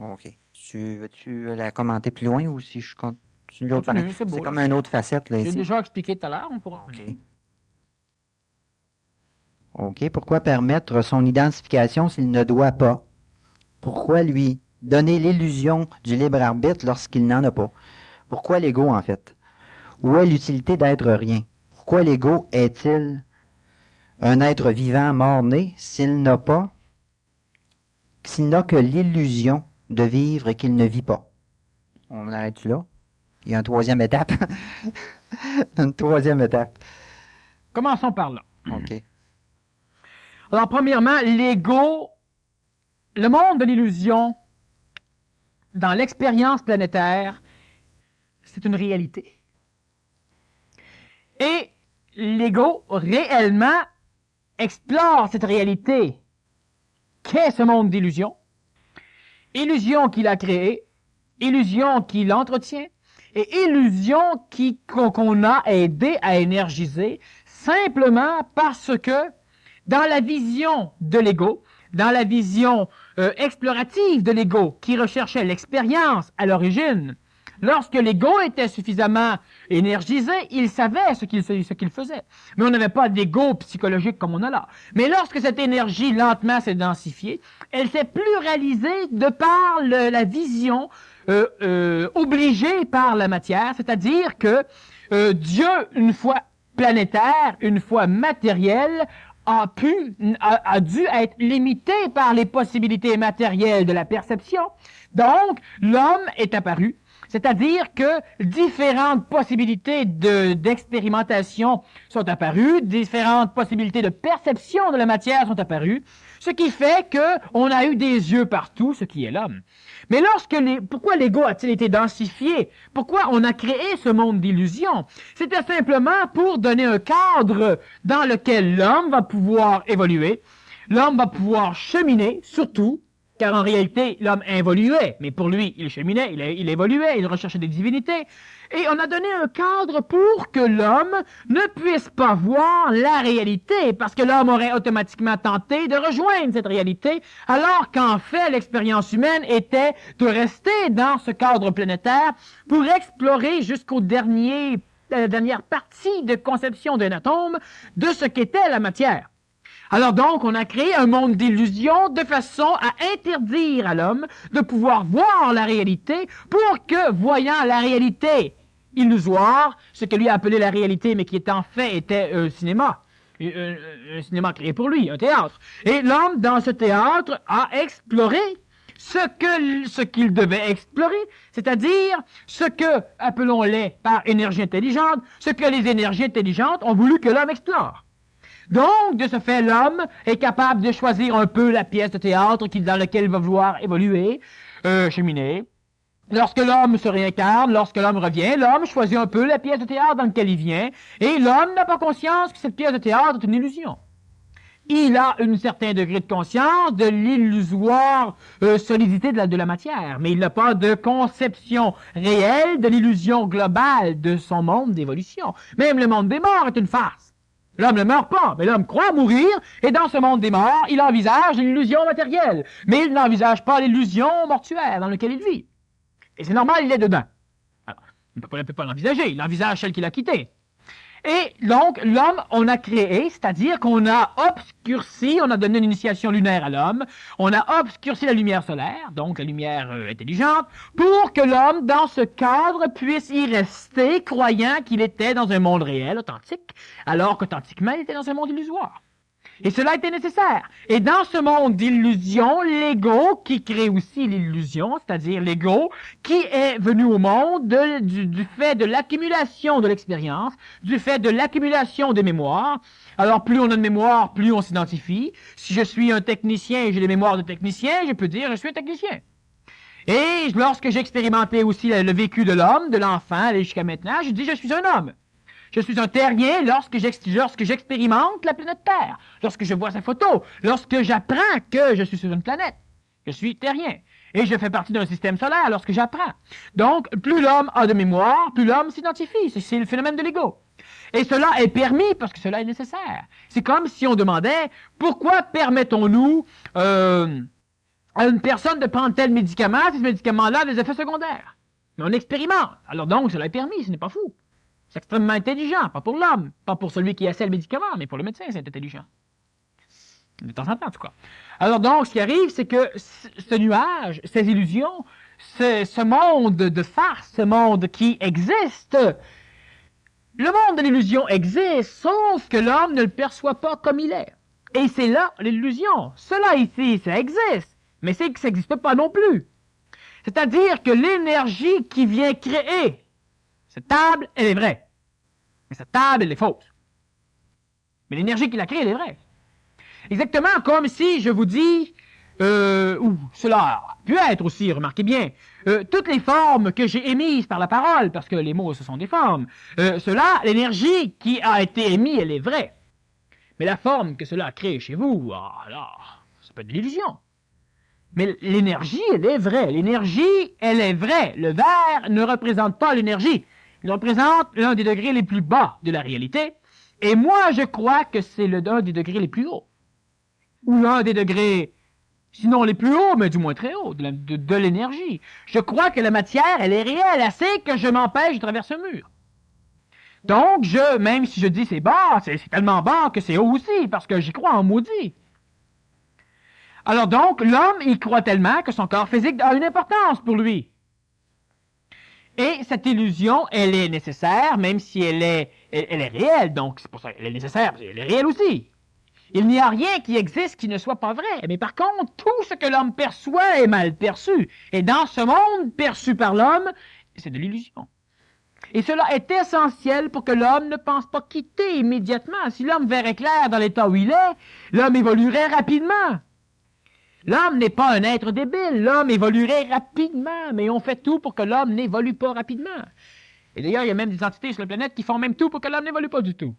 OK. Veux-tu la commenter plus loin ou si je continue l'autre Continue, partie? c'est beau, C'est là. comme une autre facette, là, J'ai ici. déjà expliqué tout à l'heure, on pourra... OK. OK. Pourquoi permettre son identification s'il ne doit pas? Pourquoi lui donner l'illusion du libre arbitre lorsqu'il n'en a pas? Pourquoi l'ego, en fait? Où est l'utilité d'être rien? Pourquoi l'ego est-il un être vivant mort-né s'il n'a que l'illusion de vivre et qu'il ne vit pas? On arrête-tu là? Il y a une troisième étape. Une troisième étape. Commençons par là. OK. Alors, premièrement, l'ego, le monde de l'illusion, dans l'expérience planétaire, c'est une réalité. Et l'ego, réellement, explore cette réalité qu'est ce monde d'illusion. Illusion qu'il a créée, illusion qu'il entretient, et illusion qu'on a aidé à énergiser simplement parce que dans la vision de l'ego, dans la vision explorative de l'ego qui recherchait l'expérience à l'origine, lorsque l'ego était suffisamment énergisé, il savait ce qu'il faisait. Mais on n'avait pas d'ego psychologique comme on a là. Mais lorsque cette énergie lentement s'est densifiée, elle s'est pluralisée de par la vision obligée par la matière, c'est-à-dire que Dieu, une fois planétaire, une fois matériel, a dû être limité par les possibilités matérielles de la perception. Donc, l'homme est apparu, c'est-à-dire que différentes possibilités d'expérimentation sont apparues, différentes possibilités de perception de la matière sont apparues, ce qui fait qu'on a eu des yeux partout, ce qui est l'homme. Mais pourquoi l'ego a-t-il été densifié? Pourquoi on a créé ce monde d'illusions? C'était simplement pour donner un cadre dans lequel l'homme va pouvoir évoluer, l'homme va pouvoir cheminer, surtout, car en réalité, l'homme évoluait, mais pour lui, il cheminait, il évoluait, il recherchait des divinités. Et on a donné un cadre pour que l'homme ne puisse pas voir la réalité, parce que l'homme aurait automatiquement tenté de rejoindre cette réalité, alors qu'en fait, l'expérience humaine était de rester dans ce cadre planétaire pour explorer jusqu'au la dernière partie de conception d'un atome de ce qu'était la matière. Alors donc, on a créé un monde d'illusions de façon à interdire à l'homme de pouvoir voir la réalité pour que, voyant la réalité illusoire, ce que lui a appelé la réalité, mais qui en fait était un cinéma, un cinéma créé pour lui, un théâtre. Et l'homme, dans ce théâtre, a exploré ce qu'il devait explorer, c'est-à-dire ce que, appelons-les par énergie intelligente, ce que les énergies intelligentes ont voulu que l'homme explore. Donc, de ce fait, l'homme est capable de choisir un peu la pièce de théâtre dans laquelle il va vouloir évoluer, cheminer. Lorsque l'homme se réincarne, lorsque l'homme revient, l'homme choisit un peu la pièce de théâtre dans laquelle il vient, et l'homme n'a pas conscience que cette pièce de théâtre est une illusion. Il a un certain degré de conscience de l'illusoire solidité de la matière, mais il n'a pas de conception réelle de l'illusion globale de son monde d'évolution. Même le monde des morts est une farce. L'homme ne meurt pas, mais l'homme croit mourir, et dans ce monde des morts, il envisage l'illusion matérielle, mais il n'envisage pas l'illusion mortuaire dans laquelle il vit. Et c'est normal, il est dedans. Alors, il ne peut pas l'envisager, il envisage celle qu'il a quittée. Et donc, l'homme, on a créé, c'est-à-dire qu'on a obscurci, on a donné une initiation lunaire à l'homme, on a obscurci la lumière solaire, donc la lumière intelligente, pour que l'homme, dans ce cadre, puisse y rester, croyant qu'il était dans un monde réel, authentique, alors qu'authentiquement, il était dans un monde illusoire. Et cela était nécessaire. Et dans ce monde d'illusion, l'ego qui crée aussi l'illusion, c'est-à-dire l'ego qui est venu au monde du fait de l'accumulation de l'expérience, du fait de l'accumulation des mémoires. Alors plus on a de mémoire, plus on s'identifie. Si je suis un technicien et j'ai des mémoires de technicien, je peux dire je suis un technicien. Et lorsque j'ai expérimenté aussi le vécu de l'homme, de l'enfant, jusqu'à maintenant, je dis je suis un homme. Je suis un terrien lorsque j'expérimente la planète Terre, lorsque je vois sa photo, lorsque j'apprends que je suis sur une planète. Je suis terrien. Et je fais partie d'un système solaire lorsque j'apprends. Donc, plus l'homme a de mémoire, plus l'homme s'identifie. C'est le phénomène de l'ego. Et cela est permis parce que cela est nécessaire. C'est comme si on demandait, pourquoi permettons-nous à une personne de prendre tel médicament si ce médicament-là a des effets secondaires? Mais on expérimente. Alors donc, cela est permis, ce n'est pas fou. C'est extrêmement intelligent, pas pour l'homme, pas pour celui qui essaie le médicament, mais pour le médecin, c'est intelligent. De temps en temps, en tout cas. Alors donc, ce qui arrive, c'est que ce nuage, ces illusions, ce monde de farce, ce monde qui existe, le monde de l'illusion existe, sauf que l'homme ne le perçoit pas comme il est. Et c'est là l'illusion. Cela ici, ça existe, mais c'est que ça n'existe pas non plus. C'est-à-dire que l'énergie qui vient créer cette table, elle est vraie. Mais cette table, elle est fausse. Mais l'énergie qui l'a créée, elle est vraie. Exactement comme si je vous dis, ou cela peut être aussi, remarquez bien, toutes les formes que j'ai émises par la parole, parce que les mots, ce sont des formes, cela, l'énergie qui a été émise, elle est vraie. Mais la forme que cela a créée chez vous, alors, ça peut être de l'illusion. Mais l'énergie, elle est vraie. L'énergie, elle est vraie. Le verre ne représente pas l'énergie. Il représente l'un des degrés les plus bas de la réalité. Et moi, je crois que c'est l'un des degrés les plus hauts. Ou l'un des degrés, sinon les plus hauts, mais du moins très hauts, de l'énergie. Je crois que la matière, elle est réelle, assez que je m'empêche de traverser un mur. Donc, même si je dis c'est bas, c'est tellement bas que c'est haut aussi, parce que j'y crois en maudit. Alors donc, l'homme, il croit tellement que son corps physique a une importance pour lui. Et cette illusion, elle est nécessaire, même si elle est réelle. Donc, c'est pour ça qu'elle est nécessaire, parce qu'elle est réelle aussi. Il n'y a rien qui existe qui ne soit pas vrai. Mais par contre, tout ce que l'homme perçoit est mal perçu. Et dans ce monde perçu par l'homme, c'est de l'illusion. Et cela est essentiel pour que l'homme ne pense pas quitter immédiatement. Si l'homme verrait clair dans l'état où il est, l'homme évoluerait rapidement. L'homme n'est pas un être débile, l'homme évoluerait rapidement, mais on fait tout pour que l'homme n'évolue pas rapidement. Et d'ailleurs, il y a même des entités sur la planète qui font même tout pour que l'homme n'évolue pas du tout.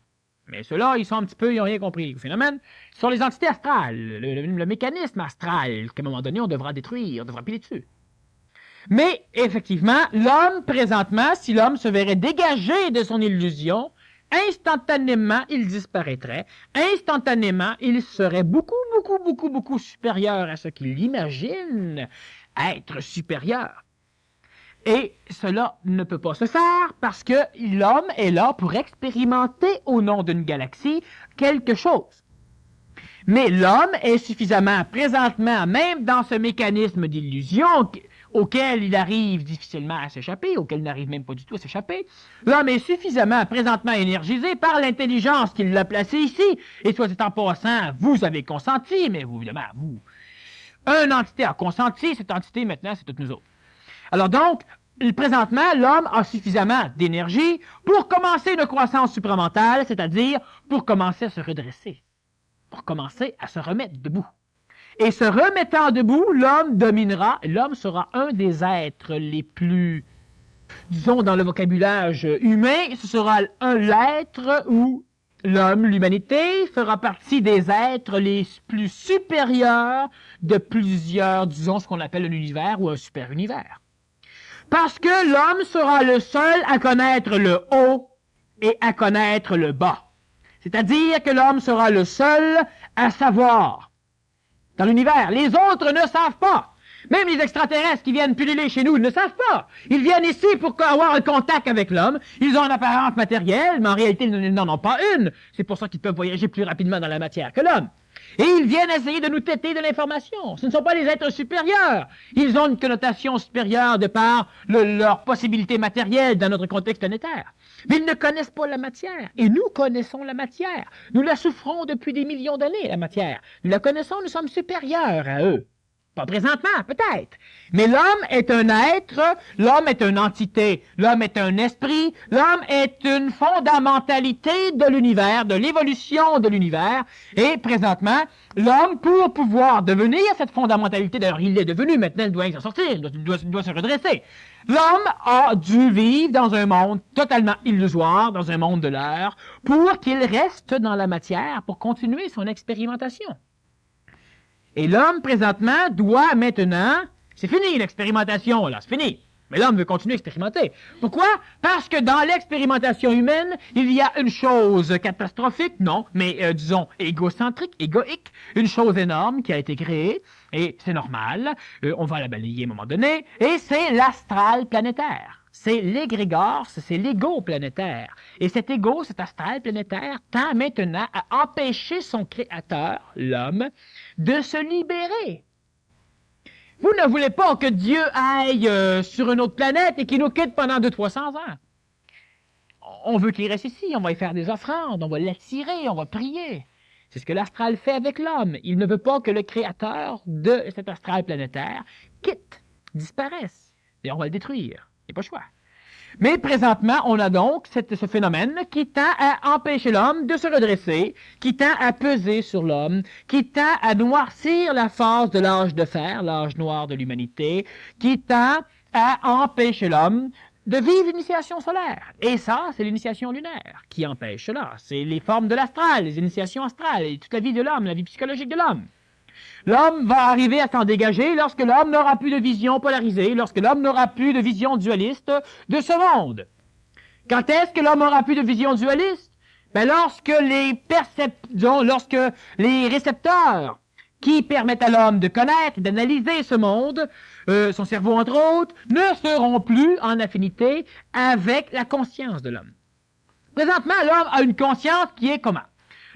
Mais ceux-là, ils n'ont rien compris au phénomène. Ce sont les entités astrales, le mécanisme astral qu'à un moment donné, on devra détruire, on devra piler dessus. Mais, effectivement, l'homme, présentement, si l'homme se verrait dégagé de son illusion, instantanément, il disparaîtrait. Instantanément, il serait beaucoup supérieur à ce qu'il imagine être supérieur. Et cela ne peut pas se faire parce que l'homme est là pour expérimenter au nom d'une galaxie quelque chose. Mais l'homme est suffisamment présentement, même dans ce mécanisme d'illusion auquel il arrive difficilement à s'échapper, auquel il n'arrive même pas du tout à s'échapper, l'homme est suffisamment présentement énergisé par l'intelligence qui l'a placé ici. Et soit dit en passant, vous avez consenti, mais vous, évidemment, vous. Une entité a consenti, cette entité, maintenant, c'est toutes nous autres. Alors donc, présentement, l'homme a suffisamment d'énergie pour commencer une croissance supramentale, c'est-à-dire pour commencer à se redresser, pour commencer à se remettre debout. Et se remettant debout, l'homme dominera, l'homme sera un des êtres les plus, disons dans le vocabulaire humain, ce sera l'être où l'homme, l'humanité, fera partie des êtres les plus supérieurs de plusieurs, disons ce qu'on appelle un univers ou un super-univers. Parce que l'homme sera le seul à connaître le haut et à connaître le bas. C'est-à-dire que l'homme sera le seul à savoir dans l'univers. Les autres ne savent pas. Même les extraterrestres qui viennent pulluler chez nous ne savent pas. Ils viennent ici pour avoir un contact avec l'homme. Ils ont une apparence matérielle, mais en réalité, ils n'en ont pas une. C'est pour ça qu'ils peuvent voyager plus rapidement dans la matière que l'homme. Et ils viennent essayer de nous têter de l'information. Ce ne sont pas les êtres supérieurs. Ils ont une connotation supérieure de par leur possibilité matérielle dans notre contexte planétaire. Mais ils ne connaissent pas la matière. Et nous connaissons la matière. Nous la souffrons depuis des millions d'années, la matière. Nous la connaissons, nous sommes supérieurs à eux. Pas présentement, peut-être. Mais l'homme est un être, l'homme est une entité, l'homme est un esprit, l'homme est une fondamentalité de l'univers, de l'évolution de l'univers. Et présentement, l'homme, pour pouvoir devenir cette fondamentalité, d'ailleurs il l'est devenu, maintenant il doit s'en sortir, il doit se redresser. L'homme a dû vivre dans un monde totalement illusoire, dans un monde de l'heure, pour qu'il reste dans la matière, pour continuer son expérimentation. Et l'homme, présentement, doit maintenant... C'est fini, l'expérimentation, là, c'est fini. Mais l'homme veut continuer à expérimenter. Pourquoi? Parce que dans l'expérimentation humaine, il y a une chose catastrophique, non, mais disons égocentrique, égoïque, une chose énorme qui a été créée, et c'est normal, on va la balayer à un moment donné, et c'est l'astral planétaire. C'est l'égrégore, c'est l'ego planétaire. Et cet ego, cet astral planétaire, tend maintenant à empêcher son créateur, l'homme, de se libérer. Vous ne voulez pas que Dieu aille sur une autre planète et qu'il nous quitte pendant 200-300 ans. On veut qu'il reste ici, on va y faire des offrandes, on va l'attirer, on va prier. C'est ce que l'astral fait avec l'homme. Il ne veut pas que le créateur de cet astral planétaire quitte, disparaisse. Et on va le détruire. Il n'y a pas le choix. Mais présentement, on a donc ce phénomène qui tend à empêcher l'homme de se redresser, qui tend à peser sur l'homme, qui tend à noircir la phase de l'âge de fer, l'âge noir de l'humanité, qui tend à empêcher l'homme de vivre l'initiation solaire. Et ça, c'est l'initiation lunaire qui empêche cela. C'est les formes de l'astral, les initiations astrales, et toute la vie de l'homme, la vie psychologique de l'homme. L'homme va arriver à s'en dégager lorsque l'homme n'aura plus de vision polarisée, lorsque l'homme n'aura plus de vision dualiste de ce monde. Quand est-ce que l'homme aura plus de vision dualiste? Lorsque lorsque les récepteurs qui permettent à l'homme de connaître, d'analyser ce monde, son cerveau entre autres, ne seront plus en affinité avec la conscience de l'homme. Présentement, l'homme a une conscience qui est comment?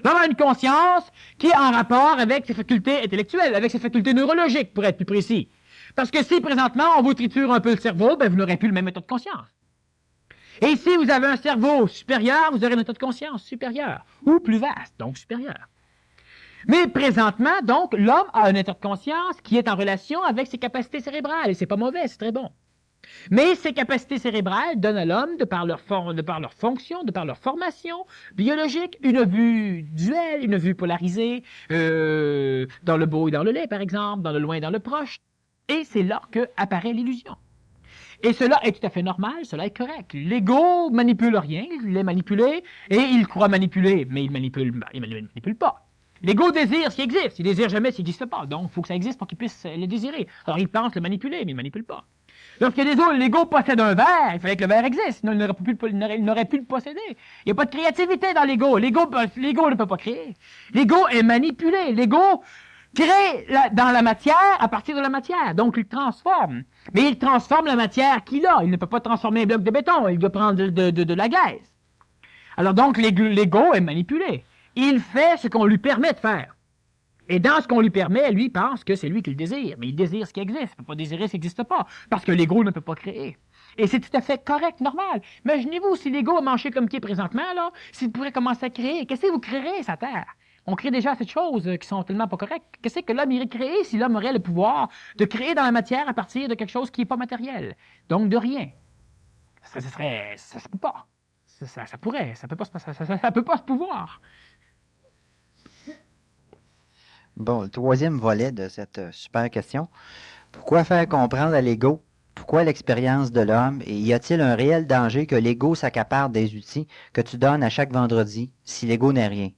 L'homme a une conscience qui est en rapport avec ses facultés intellectuelles, avec ses facultés neurologiques, pour être plus précis. Parce que si, présentement, on vous triture un peu le cerveau, vous n'aurez plus le même état de conscience. Et si vous avez un cerveau supérieur, vous aurez un état de conscience supérieur, ou plus vaste, donc supérieur. Mais présentement, donc, l'homme a un état de conscience qui est en relation avec ses capacités cérébrales, et c'est pas mauvais, c'est très bon. Mais ces capacités cérébrales donnent à l'homme, de par leur fonction, de par leur formation biologique, une vue duelle, une vue polarisée, dans le beau et dans le laid, par exemple, dans le loin et dans le proche. Et c'est là qu'apparaît l'illusion. Et cela est tout à fait normal, cela est correct. L'ego manipule rien, il est manipulé, et il croit manipuler, mais il manipule pas. L'ego désire s'il existe, il désire jamais s'il n'existe pas. Donc, il faut que ça existe pour qu'il puisse le désirer. Alors, il pense le manipuler, mais il ne manipule pas. Lorsque l'ego possède un verre, il fallait que le verre existe, sinon il n'aurait pu le posséder. Il n'y a pas de créativité dans l'ego. L'ego ne peut pas créer. L'ego est manipulé. L'ego crée dans la matière à partir de la matière. Donc, il transforme. Mais il transforme la matière qu'il a. Il ne peut pas transformer un bloc de béton. Il doit prendre de la glaise. Alors donc, l'ego est manipulé. Il fait ce qu'on lui permet de faire. Et dans ce qu'on lui permet, lui pense que c'est lui qui le désire. Mais il désire ce qui existe. Il ne peut pas désirer ce qui n'existe pas. Parce que l'ego ne peut pas créer. Et c'est tout à fait correct, normal. Imaginez-vous, si l'ego a marché comme qui est présentement, là, s'il pourrait commencer à créer, qu'est-ce que vous créerez, sa terre? On crée déjà ces choses qui sont tellement pas correctes. Qu'est-ce que l'homme irait créer si l'homme aurait le pouvoir de créer dans la matière à partir de quelque chose qui n'est pas matériel? Donc de rien. Ça se peut pas. Ça pourrait. Ça peut pas se pouvoir. Bon, le troisième volet de cette super question. Pourquoi faire comprendre à l'ego? Pourquoi l'expérience de l'homme? Et y a-t-il un réel danger que l'ego s'accapare des outils que tu donnes à chaque vendredi si l'ego n'est rien?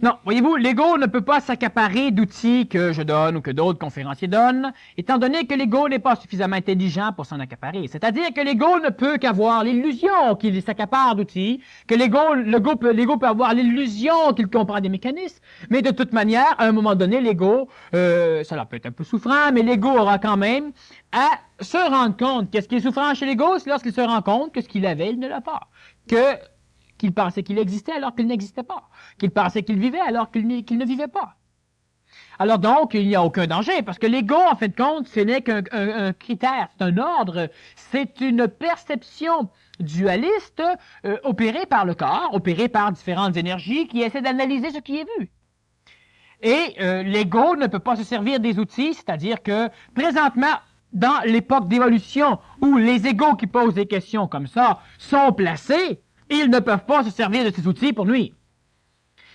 Non, voyez-vous, l'ego ne peut pas s'accaparer d'outils que je donne ou que d'autres conférenciers donnent, étant donné que l'ego n'est pas suffisamment intelligent pour s'en accaparer. C'est-à-dire que l'ego ne peut qu'avoir l'illusion qu'il s'accapare d'outils, que l'ego peut avoir l'illusion qu'il comprend des mécanismes, mais de toute manière, à un moment donné, l'ego, ça peut être un peu souffrant, mais l'ego aura quand même à se rendre compte qu'est-ce qui est souffrant chez l'ego, c'est lorsqu'il se rend compte que ce qu'il avait, il ne l'a pas. Qu'il pensait qu'il existait alors qu'il n'existait pas. Qu'il pensait qu'il vivait alors qu'il ne vivait pas. Alors donc, il n'y a aucun danger, parce que l'ego, en fin de compte, ce n'est qu'un critère, c'est un ordre, c'est une perception dualiste opérée par le corps, opérée par différentes énergies qui essaient d'analyser ce qui est vu. Et l'ego ne peut pas se servir des outils, c'est-à-dire que présentement, dans l'époque d'évolution où les égos qui posent des questions comme ça sont placés, ils ne peuvent pas se servir de ces outils pour nuire.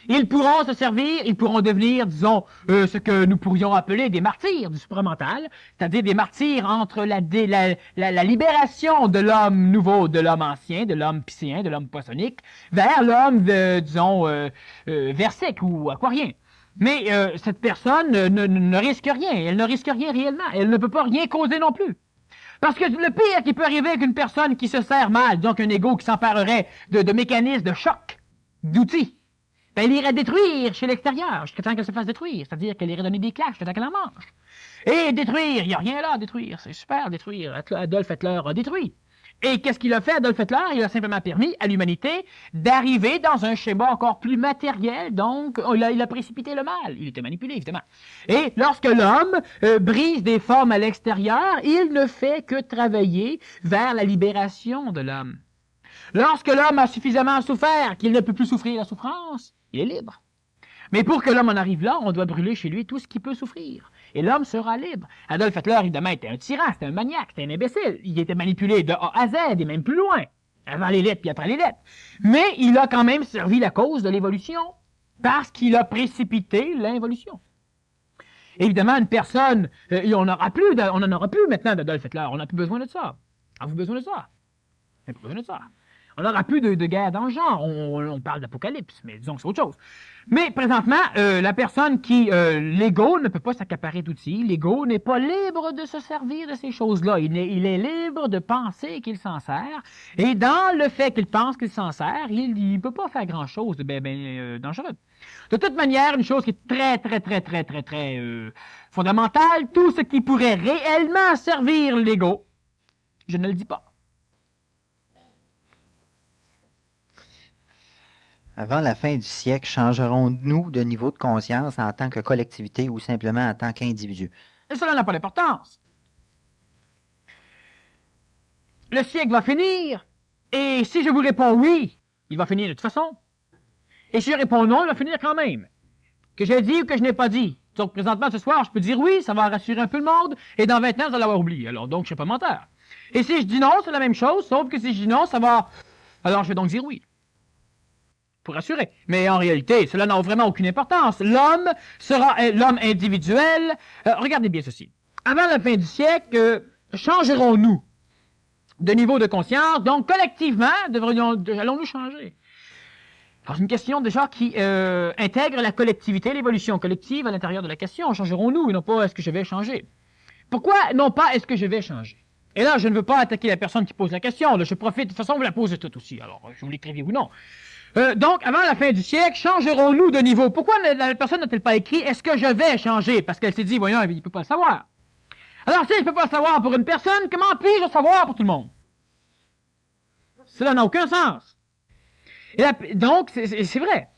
Ils pourront se servir, ils pourront devenir, disons, ce que nous pourrions appeler des martyrs du supramental, c'est-à-dire des martyrs entre la libération de l'homme nouveau, de l'homme ancien, de l'homme piscéen, de l'homme poissonique, vers l'homme, disons, versique ou aquarien. Mais cette personne ne risque rien, elle ne risque rien réellement, elle ne peut pas rien causer non plus. Parce que le pire qui peut arriver avec une personne qui se sert mal, donc un ego qui s'emparerait de mécanismes de choc, d'outils, ben, elle irait détruire chez l'extérieur, jusqu'à temps qu'elle se fasse détruire. C'est-à-dire qu'elle irait donner des clashs jusqu'à temps qu'elle en mange. Et détruire, il n'y a rien là à détruire. C'est super, détruire. Adolf Hitler a détruit. Et qu'est-ce qu'il a fait, Adolf Hitler? Il a simplement permis à l'humanité d'arriver dans un schéma encore plus matériel. Donc, il a précipité le mal. Il était manipulé, évidemment. Et lorsque l'homme brise des formes à l'extérieur, il ne fait que travailler vers la libération de l'homme. Lorsque l'homme a suffisamment souffert qu'il ne peut plus souffrir la souffrance, il est libre. Mais pour que l'homme en arrive là, on doit brûler chez lui tout ce qui peut souffrir. Et l'homme sera libre. Adolf Hitler, évidemment, était un tyran, c'était un maniaque, c'était un imbécile. Il était manipulé de A à Z et même plus loin. Avant les lettres puis après les lettres. Mais il a quand même servi la cause de l'évolution parce qu'il a précipité l'involution. Évidemment, une personne, on n'en aura plus maintenant d'Adolf Hitler. On n'a plus besoin de ça. Avez-vous besoin de ça? On n'a plus besoin de ça. On n'aura plus de guerre dans le genre. On parle d'apocalypse, mais disons que c'est autre chose. Mais présentement, la personne qui, l'ego, ne peut pas s'accaparer d'outils. L'ego n'est pas libre de se servir de ces choses-là. Il est libre de penser qu'il s'en sert. Et dans le fait qu'il pense qu'il s'en sert, il ne peut pas faire grand-chose de dangereux. De toute manière, une chose qui est très fondamentale, tout ce qui pourrait réellement servir l'ego, je ne le dis pas. Avant la fin du siècle, changerons-nous de niveau de conscience en tant que collectivité ou simplement en tant qu'individu? Et cela n'a pas d'importance. Le siècle va finir, et si je vous réponds oui, il va finir de toute façon. Et si je réponds non, il va finir quand même. Que j'ai dit ou que je n'ai pas dit. Donc, présentement, ce soir, je peux dire oui, ça va rassurer un peu le monde, et dans 20 ans, vous allez l'avoir oublié. Alors, donc, je ne suis pas menteur. Et si je dis non, c'est la même chose, sauf que si je dis non, ça va... Alors, je vais donc dire oui. Pour rassurer. Mais en réalité, cela n'a vraiment aucune importance. L'homme sera l'homme individuel. Regardez bien ceci. Avant la fin du siècle, changerons-nous de niveau de conscience? Donc, collectivement, allons-nous changer? Alors, c'est une question déjà qui intègre la collectivité, l'évolution collective à l'intérieur de la question. Changerons-nous et non pas est-ce que je vais changer? Pourquoi non pas est-ce que je vais changer? Et là, je ne veux pas attaquer la personne qui pose la question. Là, je profite. De toute façon, vous la posez toute aussi. Alors, je vous l'écrivez ou non. Donc, avant la fin du siècle, changerons-nous de niveau? Pourquoi la personne n'a-t-elle pas écrit « Est-ce que je vais changer ?» Parce qu'elle s'est dit « Voyons, il ne peut pas le savoir. » Alors, si il ne peut pas le savoir pour une personne, comment puis-je le savoir pour tout le monde? Cela n'a aucun sens. Et là, donc, c'est vrai.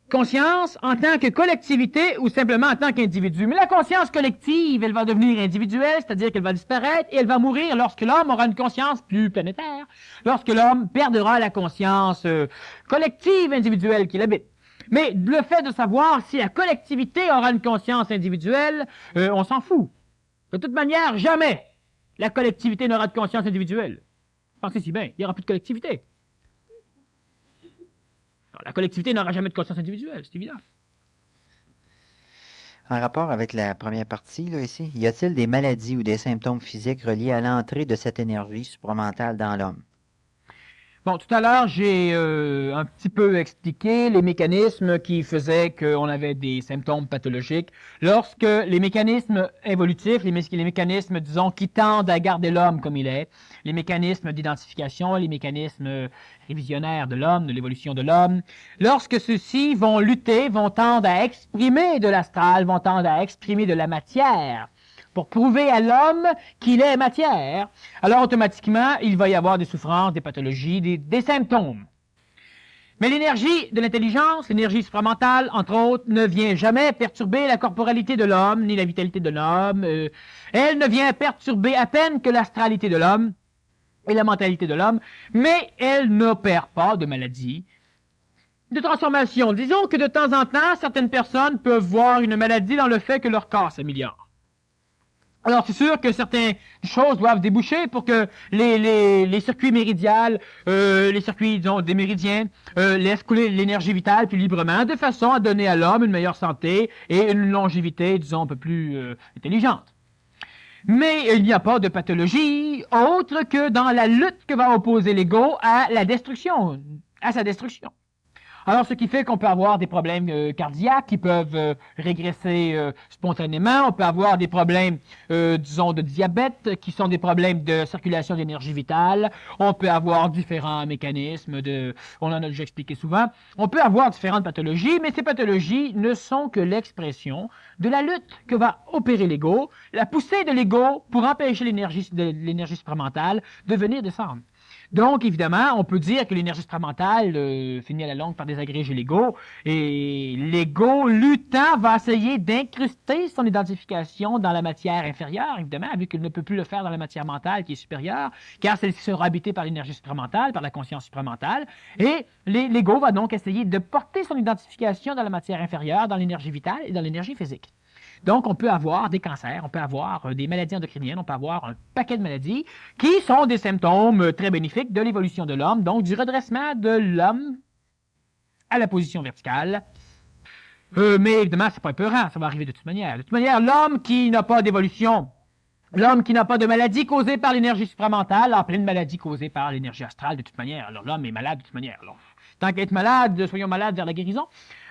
Conscience en tant que collectivité ou simplement en tant qu'individu. Mais la conscience collective, elle va devenir individuelle, c'est-à-dire qu'elle va disparaître et elle va mourir lorsque l'homme aura une conscience plus planétaire, lorsque l'homme perdra la conscience collective individuelle qu'il habite. Mais le fait de savoir si la collectivité aura une conscience individuelle, on s'en fout. De toute manière, jamais la collectivité n'aura de conscience individuelle. Pensez si bien, il n'y aura plus de collectivité. La collectivité n'aura jamais de conscience individuelle, c'est évident. En rapport avec la première partie, là, ici, y a-t-il des maladies ou des symptômes physiques reliés à l'entrée de cette énergie supramentale dans l'homme? Bon, tout à l'heure, j'ai un petit peu expliqué les mécanismes qui faisaient qu'on avait des symptômes pathologiques. Lorsque les mécanismes évolutifs, les mécanismes, disons, qui tendent à garder l'homme comme il est, les mécanismes d'identification, les mécanismes révisionnaires de l'homme, de l'évolution de l'homme, lorsque ceux-ci vont lutter, vont tendre à exprimer de l'astral, vont tendre à exprimer de la matière, pour prouver à l'homme qu'il est matière, alors automatiquement, il va y avoir des souffrances, des pathologies, des symptômes. Mais l'énergie de l'intelligence, l'énergie supramentale, entre autres, ne vient jamais perturber la corporalité de l'homme, ni la vitalité de l'homme. Elle ne vient perturber à peine que l'astralité de l'homme et la mentalité de l'homme, mais elle n'opère pas de maladie. de transformation. Disons que de temps en temps, certaines personnes peuvent voir une maladie dans le fait que leur corps s'améliore. Alors, c'est sûr que certaines choses doivent déboucher pour que les circuits méridials, les circuits, disons, des méridiens, laissent couler l'énergie vitale plus librement, de façon à donner à l'homme une meilleure santé et une longévité, disons, un peu plus intelligente. Mais il n'y a pas de pathologie autre que dans la lutte que va opposer l'ego à la destruction, à sa destruction. Alors, ce qui fait qu'on peut avoir des problèmes cardiaques qui peuvent régresser spontanément. On peut avoir des problèmes, disons, de diabète, qui sont des problèmes de circulation d'énergie vitale. On peut avoir différents mécanismes on en a déjà expliqué souvent. On peut avoir différentes pathologies, mais ces pathologies ne sont que l'expression de la lutte que va opérer l'ego, la poussée de l'ego pour empêcher l'énergie supramentale de venir descendre. Donc, évidemment, on peut dire que l'énergie supramentale finit à la longue par désagréger l'ego, et l'ego luttant va essayer d'incruster son identification dans la matière inférieure, évidemment, vu qu'il ne peut plus le faire dans la matière mentale qui est supérieure, car celle-ci sera habitée par l'énergie supramentale, par la conscience supramentale, et l'ego va donc essayer de porter son identification dans la matière inférieure, dans l'énergie vitale et dans l'énergie physique. Donc, on peut avoir des cancers, on peut avoir des maladies endocriniennes, on peut avoir un paquet de maladies qui sont des symptômes très bénéfiques de l'évolution de l'homme, donc du redressement de l'homme à la position verticale. Mais évidemment, c'est pas épeurant, ça va arriver de toute manière. De toute manière, l'homme qui n'a pas d'évolution, l'homme qui n'a pas de maladie causée par l'énergie supramentale, a plein de maladies causées par l'énergie astrale de toute manière. Alors, l'homme est malade de toute manière. Alors, tant qu'être malade, soyons malades vers la guérison.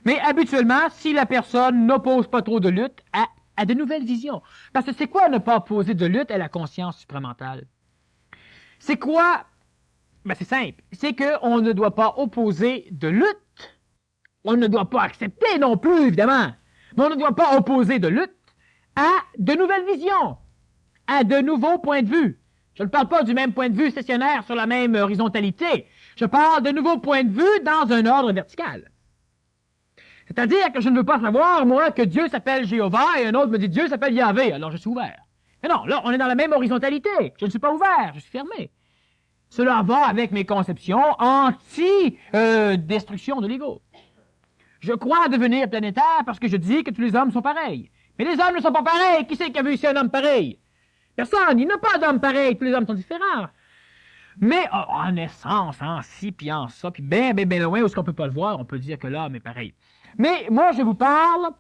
Mais habituellement, si la personne n'oppose pas trop de lutte à de nouvelles visions. Parce que c'est quoi ne pas opposer de lutte à la conscience supramentale? C'est quoi? Ben c'est simple. C'est qu'on ne doit pas opposer de lutte. On ne doit pas accepter non plus, évidemment. Mais on ne doit pas opposer de lutte à de nouvelles visions, à de nouveaux points de vue. Je ne parle pas du même point de vue stationnaire sur la même horizontalité. Je parle de nouveaux points de vue dans un ordre vertical. C'est-à-dire que je ne veux pas savoir, moi, que Dieu s'appelle Jéhovah et un autre me dit Dieu s'appelle Yahvé, alors je suis ouvert. Mais non, là, on est dans la même horizontalité. Je ne suis pas ouvert, je suis fermé. Cela va avec mes conceptions anti-destruction de l'ego. Je crois devenir planétaire parce que je dis que tous les hommes sont pareils. Mais les hommes ne sont pas pareils. Qui c'est qui a vu ici un homme pareil? Personne. Il n'y a pas d'homme pareil. Tous les hommes sont différents. Mais en essence, en ci, puis en ça, puis bien loin, où est-ce qu'on ne peut pas le voir, on peut dire que l'homme est pareil. Mais moi, je vous parle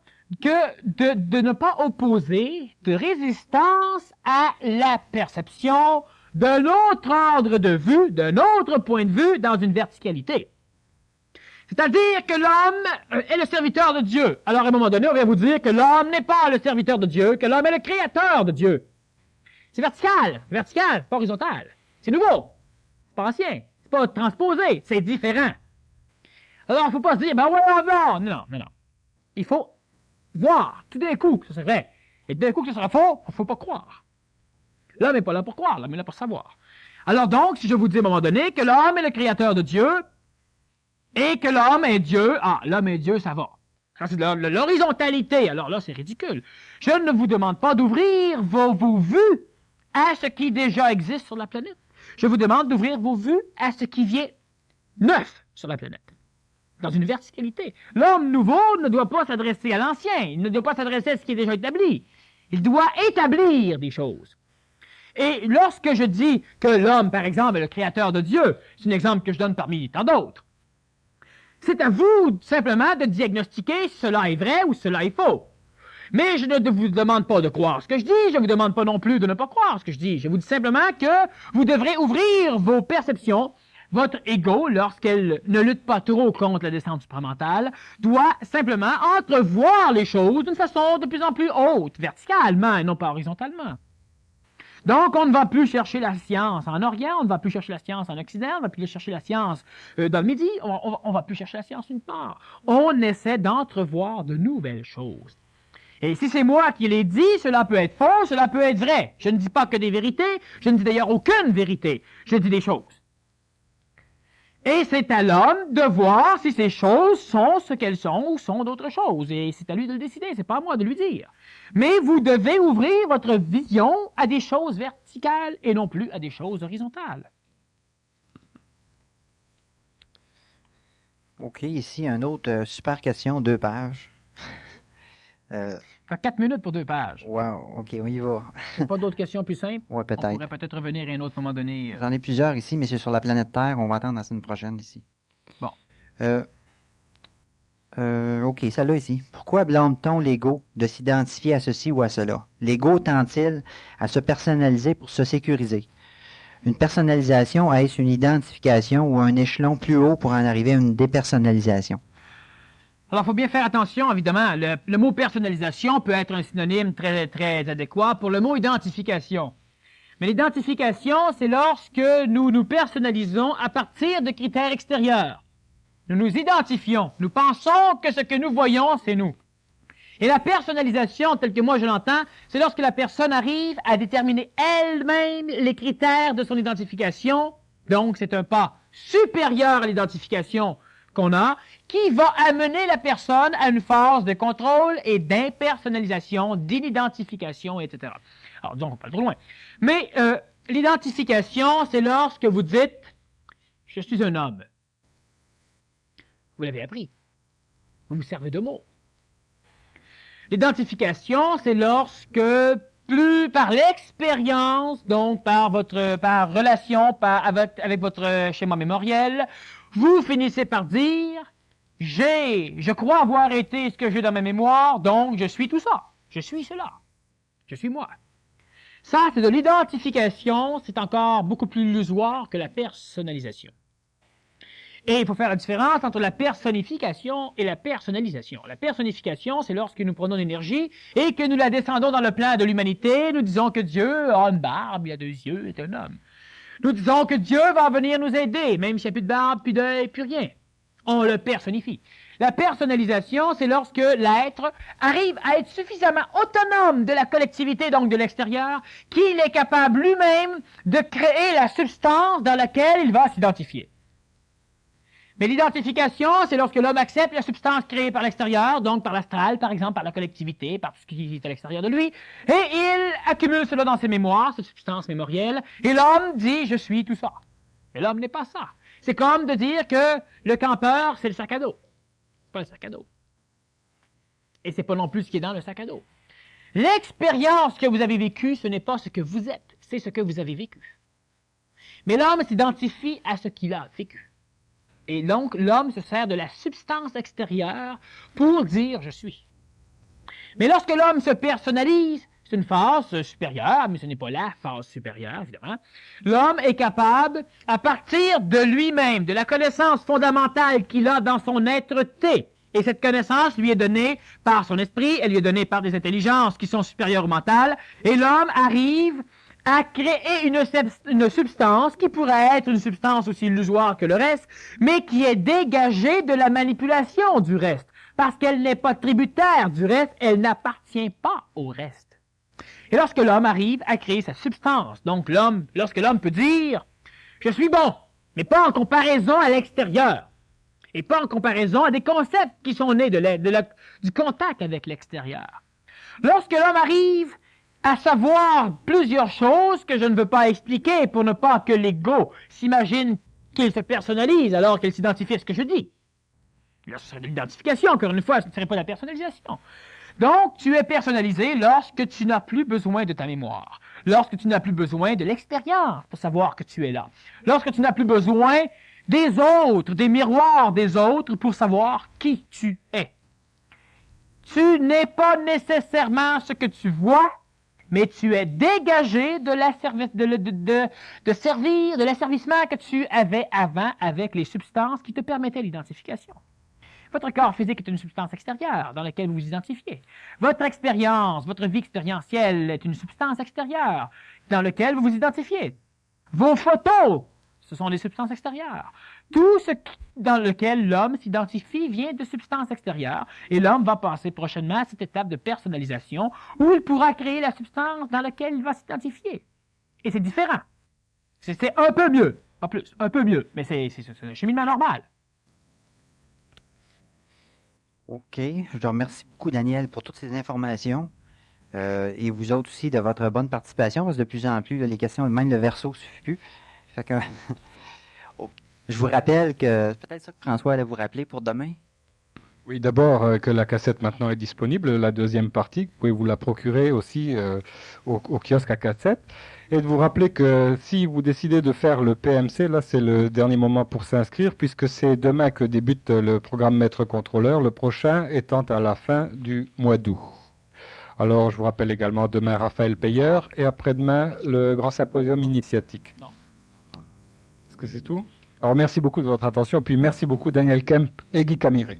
que de ne pas opposer de résistance à la perception d'un autre ordre de vue, d'un autre point de vue dans une verticalité. C'est-à-dire que l'homme est le serviteur de Dieu. Alors, à un moment donné, on vient vous dire que l'homme n'est pas le serviteur de Dieu, que l'homme est le créateur de Dieu. C'est vertical, pas horizontal. C'est nouveau, c'est pas ancien, c'est pas transposé, c'est différent. Alors, il ne faut pas se dire, ben ouais, non. Il faut voir tout d'un coup que ce serait vrai. Et d'un coup que ce sera faux, il ne faut pas croire. L'homme n'est pas là pour croire, l'homme est là pour savoir. Alors donc, si je vous dis à un moment donné que l'homme est le créateur de Dieu, et que l'homme est Dieu, l'homme est Dieu, ça va. Ça, c'est de l'horizontalité. Alors là, c'est ridicule. Je ne vous demande pas d'ouvrir vos vues à ce qui déjà existe sur la planète. Je vous demande d'ouvrir vos vues à ce qui vient neuf sur la planète. Dans une verticalité. L'homme nouveau ne doit pas s'adresser à l'ancien. Il ne doit pas s'adresser à ce qui est déjà établi. Il doit établir des choses. Et lorsque je dis que l'homme, par exemple, est le créateur de Dieu, c'est un exemple que je donne parmi tant d'autres. C'est à vous, simplement, de diagnostiquer si cela est vrai ou si cela est faux. Mais je ne vous demande pas de croire ce que je dis, je ne vous demande pas non plus de ne pas croire ce que je dis. Je vous dis simplement que vous devrez ouvrir vos perceptions. Votre ego, lorsqu'elle ne lutte pas trop contre la descente supramentale, doit simplement entrevoir les choses d'une façon de plus en plus haute, verticalement et non pas horizontalement. Donc, on ne va plus chercher la science en Orient, on ne va plus chercher la science en Occident, on ne va plus chercher la science dans le Midi, on ne va plus chercher la science nulle part. On essaie d'entrevoir de nouvelles choses. Et si c'est moi qui l'ai dit, cela peut être faux, cela peut être vrai. Je ne dis pas que des vérités, je ne dis d'ailleurs aucune vérité, je dis des choses. Et c'est à l'homme de voir si ces choses sont ce qu'elles sont ou sont d'autres choses. Et c'est à lui de le décider, c'est pas à moi de lui dire. Mais vous devez ouvrir votre vision à des choses verticales et non plus à des choses horizontales. OK, ici, une autre super question, 2 pages. Fait 4 minutes pour 2 pages. Wow, OK, on y va. Pas d'autres questions plus simples? Ouais, On peut-être. pourrait peut-être revenir à un autre moment donné. J'en ai plusieurs ici, mais c'est sur la planète Terre. On va attendre la semaine prochaine ici. Bon. OK, celle-là ici. Pourquoi blâme-t-on l'ego de s'identifier à ceci ou à cela? L'ego tend-il à se personnaliser pour se sécuriser? Une personnalisation, est-ce une identification ou un échelon plus haut pour en arriver à une dépersonnalisation? Alors, il faut bien faire attention, évidemment. Le mot personnalisation peut être un synonyme très, très adéquat pour le mot identification. Mais l'identification, c'est lorsque nous nous personnalisons à partir de critères extérieurs. Nous nous identifions. Nous pensons que ce que nous voyons, c'est nous. Et la personnalisation, telle que moi je l'entends, c'est lorsque la personne arrive à déterminer elle-même les critères de son identification. Donc, c'est un pas supérieur à l'identification qu'on a, qui va amener la personne à une phase de contrôle et d'impersonnalisation, d'inidentification, etc. Alors, disons qu'on pas trop loin. Mais l'identification, c'est lorsque vous dites « je suis un homme ». Vous l'avez appris. Vous vous servez de mots. L'identification, c'est lorsque, plus par l'expérience, donc par relation avec votre schéma mémoriel, vous finissez par dire « je crois avoir été ce que j'ai dans ma mémoire, donc je suis tout ça. Je suis cela. Je suis moi. » Ça, c'est de l'identification, c'est encore beaucoup plus illusoire que la personnalisation. Et il faut faire la différence entre la personnification et la personnalisation. La personnification, c'est lorsque nous prenons l'énergie et que nous la descendons dans le plan de l'humanité. Nous disons que Dieu a une barbe, il a 2 yeux, est un homme. Nous disons que Dieu va venir nous aider, même s'il n'y a plus de barbe, plus d'œil, plus rien. On le personnifie. La personnalisation, c'est lorsque l'être arrive à être suffisamment autonome de la collectivité, donc de l'extérieur, qu'il est capable lui-même de créer la substance dans laquelle il va s'identifier. Mais l'identification, c'est lorsque l'homme accepte la substance créée par l'extérieur, donc par l'astral, par exemple, par la collectivité, par tout ce qui est à l'extérieur de lui, et il accumule cela dans ses mémoires, cette substance mémorielle, et l'homme dit « je suis tout ça ». Mais l'homme n'est pas ça. C'est comme de dire que le campeur, c'est le sac à dos. Pas le sac à dos. Et c'est pas non plus ce qui est dans le sac à dos. L'expérience que vous avez vécue, ce n'est pas ce que vous êtes, c'est ce que vous avez vécu. Mais l'homme s'identifie à ce qu'il a vécu. Et donc, l'homme se sert de la substance extérieure pour dire « je suis ». Mais lorsque l'homme se personnalise, c'est une phase supérieure, mais ce n'est pas la phase supérieure, évidemment. L'homme est capable, à partir de lui-même, de la connaissance fondamentale qu'il a dans son être-té, et cette connaissance lui est donnée par son esprit, elle lui est donnée par des intelligences qui sont supérieures au mental, et l'homme arrive à créer une substance qui pourrait être une substance aussi illusoire que le reste, mais qui est dégagée de la manipulation du reste, parce qu'elle n'est pas tributaire du reste, elle n'appartient pas au reste. Et lorsque l'homme arrive à créer sa substance, donc lorsque l'homme peut dire « je suis bon », mais pas en comparaison à l'extérieur, et pas en comparaison à des concepts qui sont nés du contact avec l'extérieur. Lorsque l'homme arrive à savoir plusieurs choses que je ne veux pas expliquer pour ne pas que l'ego s'imagine qu'il se personnalise alors qu'il s'identifie à ce que je dis. Là, ce serait de l'identification, encore une fois, ce ne serait pas de la personnalisation. Donc, tu es personnalisé lorsque tu n'as plus besoin de ta mémoire, lorsque tu n'as plus besoin de l'expérience pour savoir que tu es là, lorsque tu n'as plus besoin des autres, des miroirs des autres pour savoir qui tu es. Tu n'es pas nécessairement ce que tu vois, mais tu es dégagé de l'asservissement que tu avais avant avec les substances qui te permettaient l'identification. Votre corps physique est une substance extérieure dans laquelle vous vous identifiez. Votre expérience, votre vie expérientielle est une substance extérieure dans laquelle vous vous identifiez. Vos photos, ce sont des substances extérieures. Tout ce dans lequel l'homme s'identifie vient de substances extérieures et l'homme va passer prochainement à cette étape de personnalisation où il pourra créer la substance dans laquelle il va s'identifier. Et c'est différent. C'est un peu mieux, pas plus, un peu mieux, mais c'est un cheminement normal. OK. Je te remercie beaucoup, Daniel, pour toutes ces informations. Et vous autres aussi de votre bonne participation, parce que de plus en plus, là, les questions, même le verso ne suffit plus. Fait que, Je vous rappelle que c'est peut-être ça que François allait vous rappeler pour demain. Oui, d'abord que la cassette maintenant est disponible, la deuxième partie, vous pouvez vous la procurer aussi au kiosque à cassette. Et de vous rappeler que si vous décidez de faire le PMC, là c'est le dernier moment pour s'inscrire, puisque c'est demain que débute le programme Maître Contrôleur, le prochain étant à la fin du mois d'août. Alors je vous rappelle également demain Raphaël Payeur et après-demain le grand symposium initiatique. Non. Est-ce que c'est tout? Alors merci beaucoup de votre attention, puis merci beaucoup Daniel Kemp et Guy Camiré.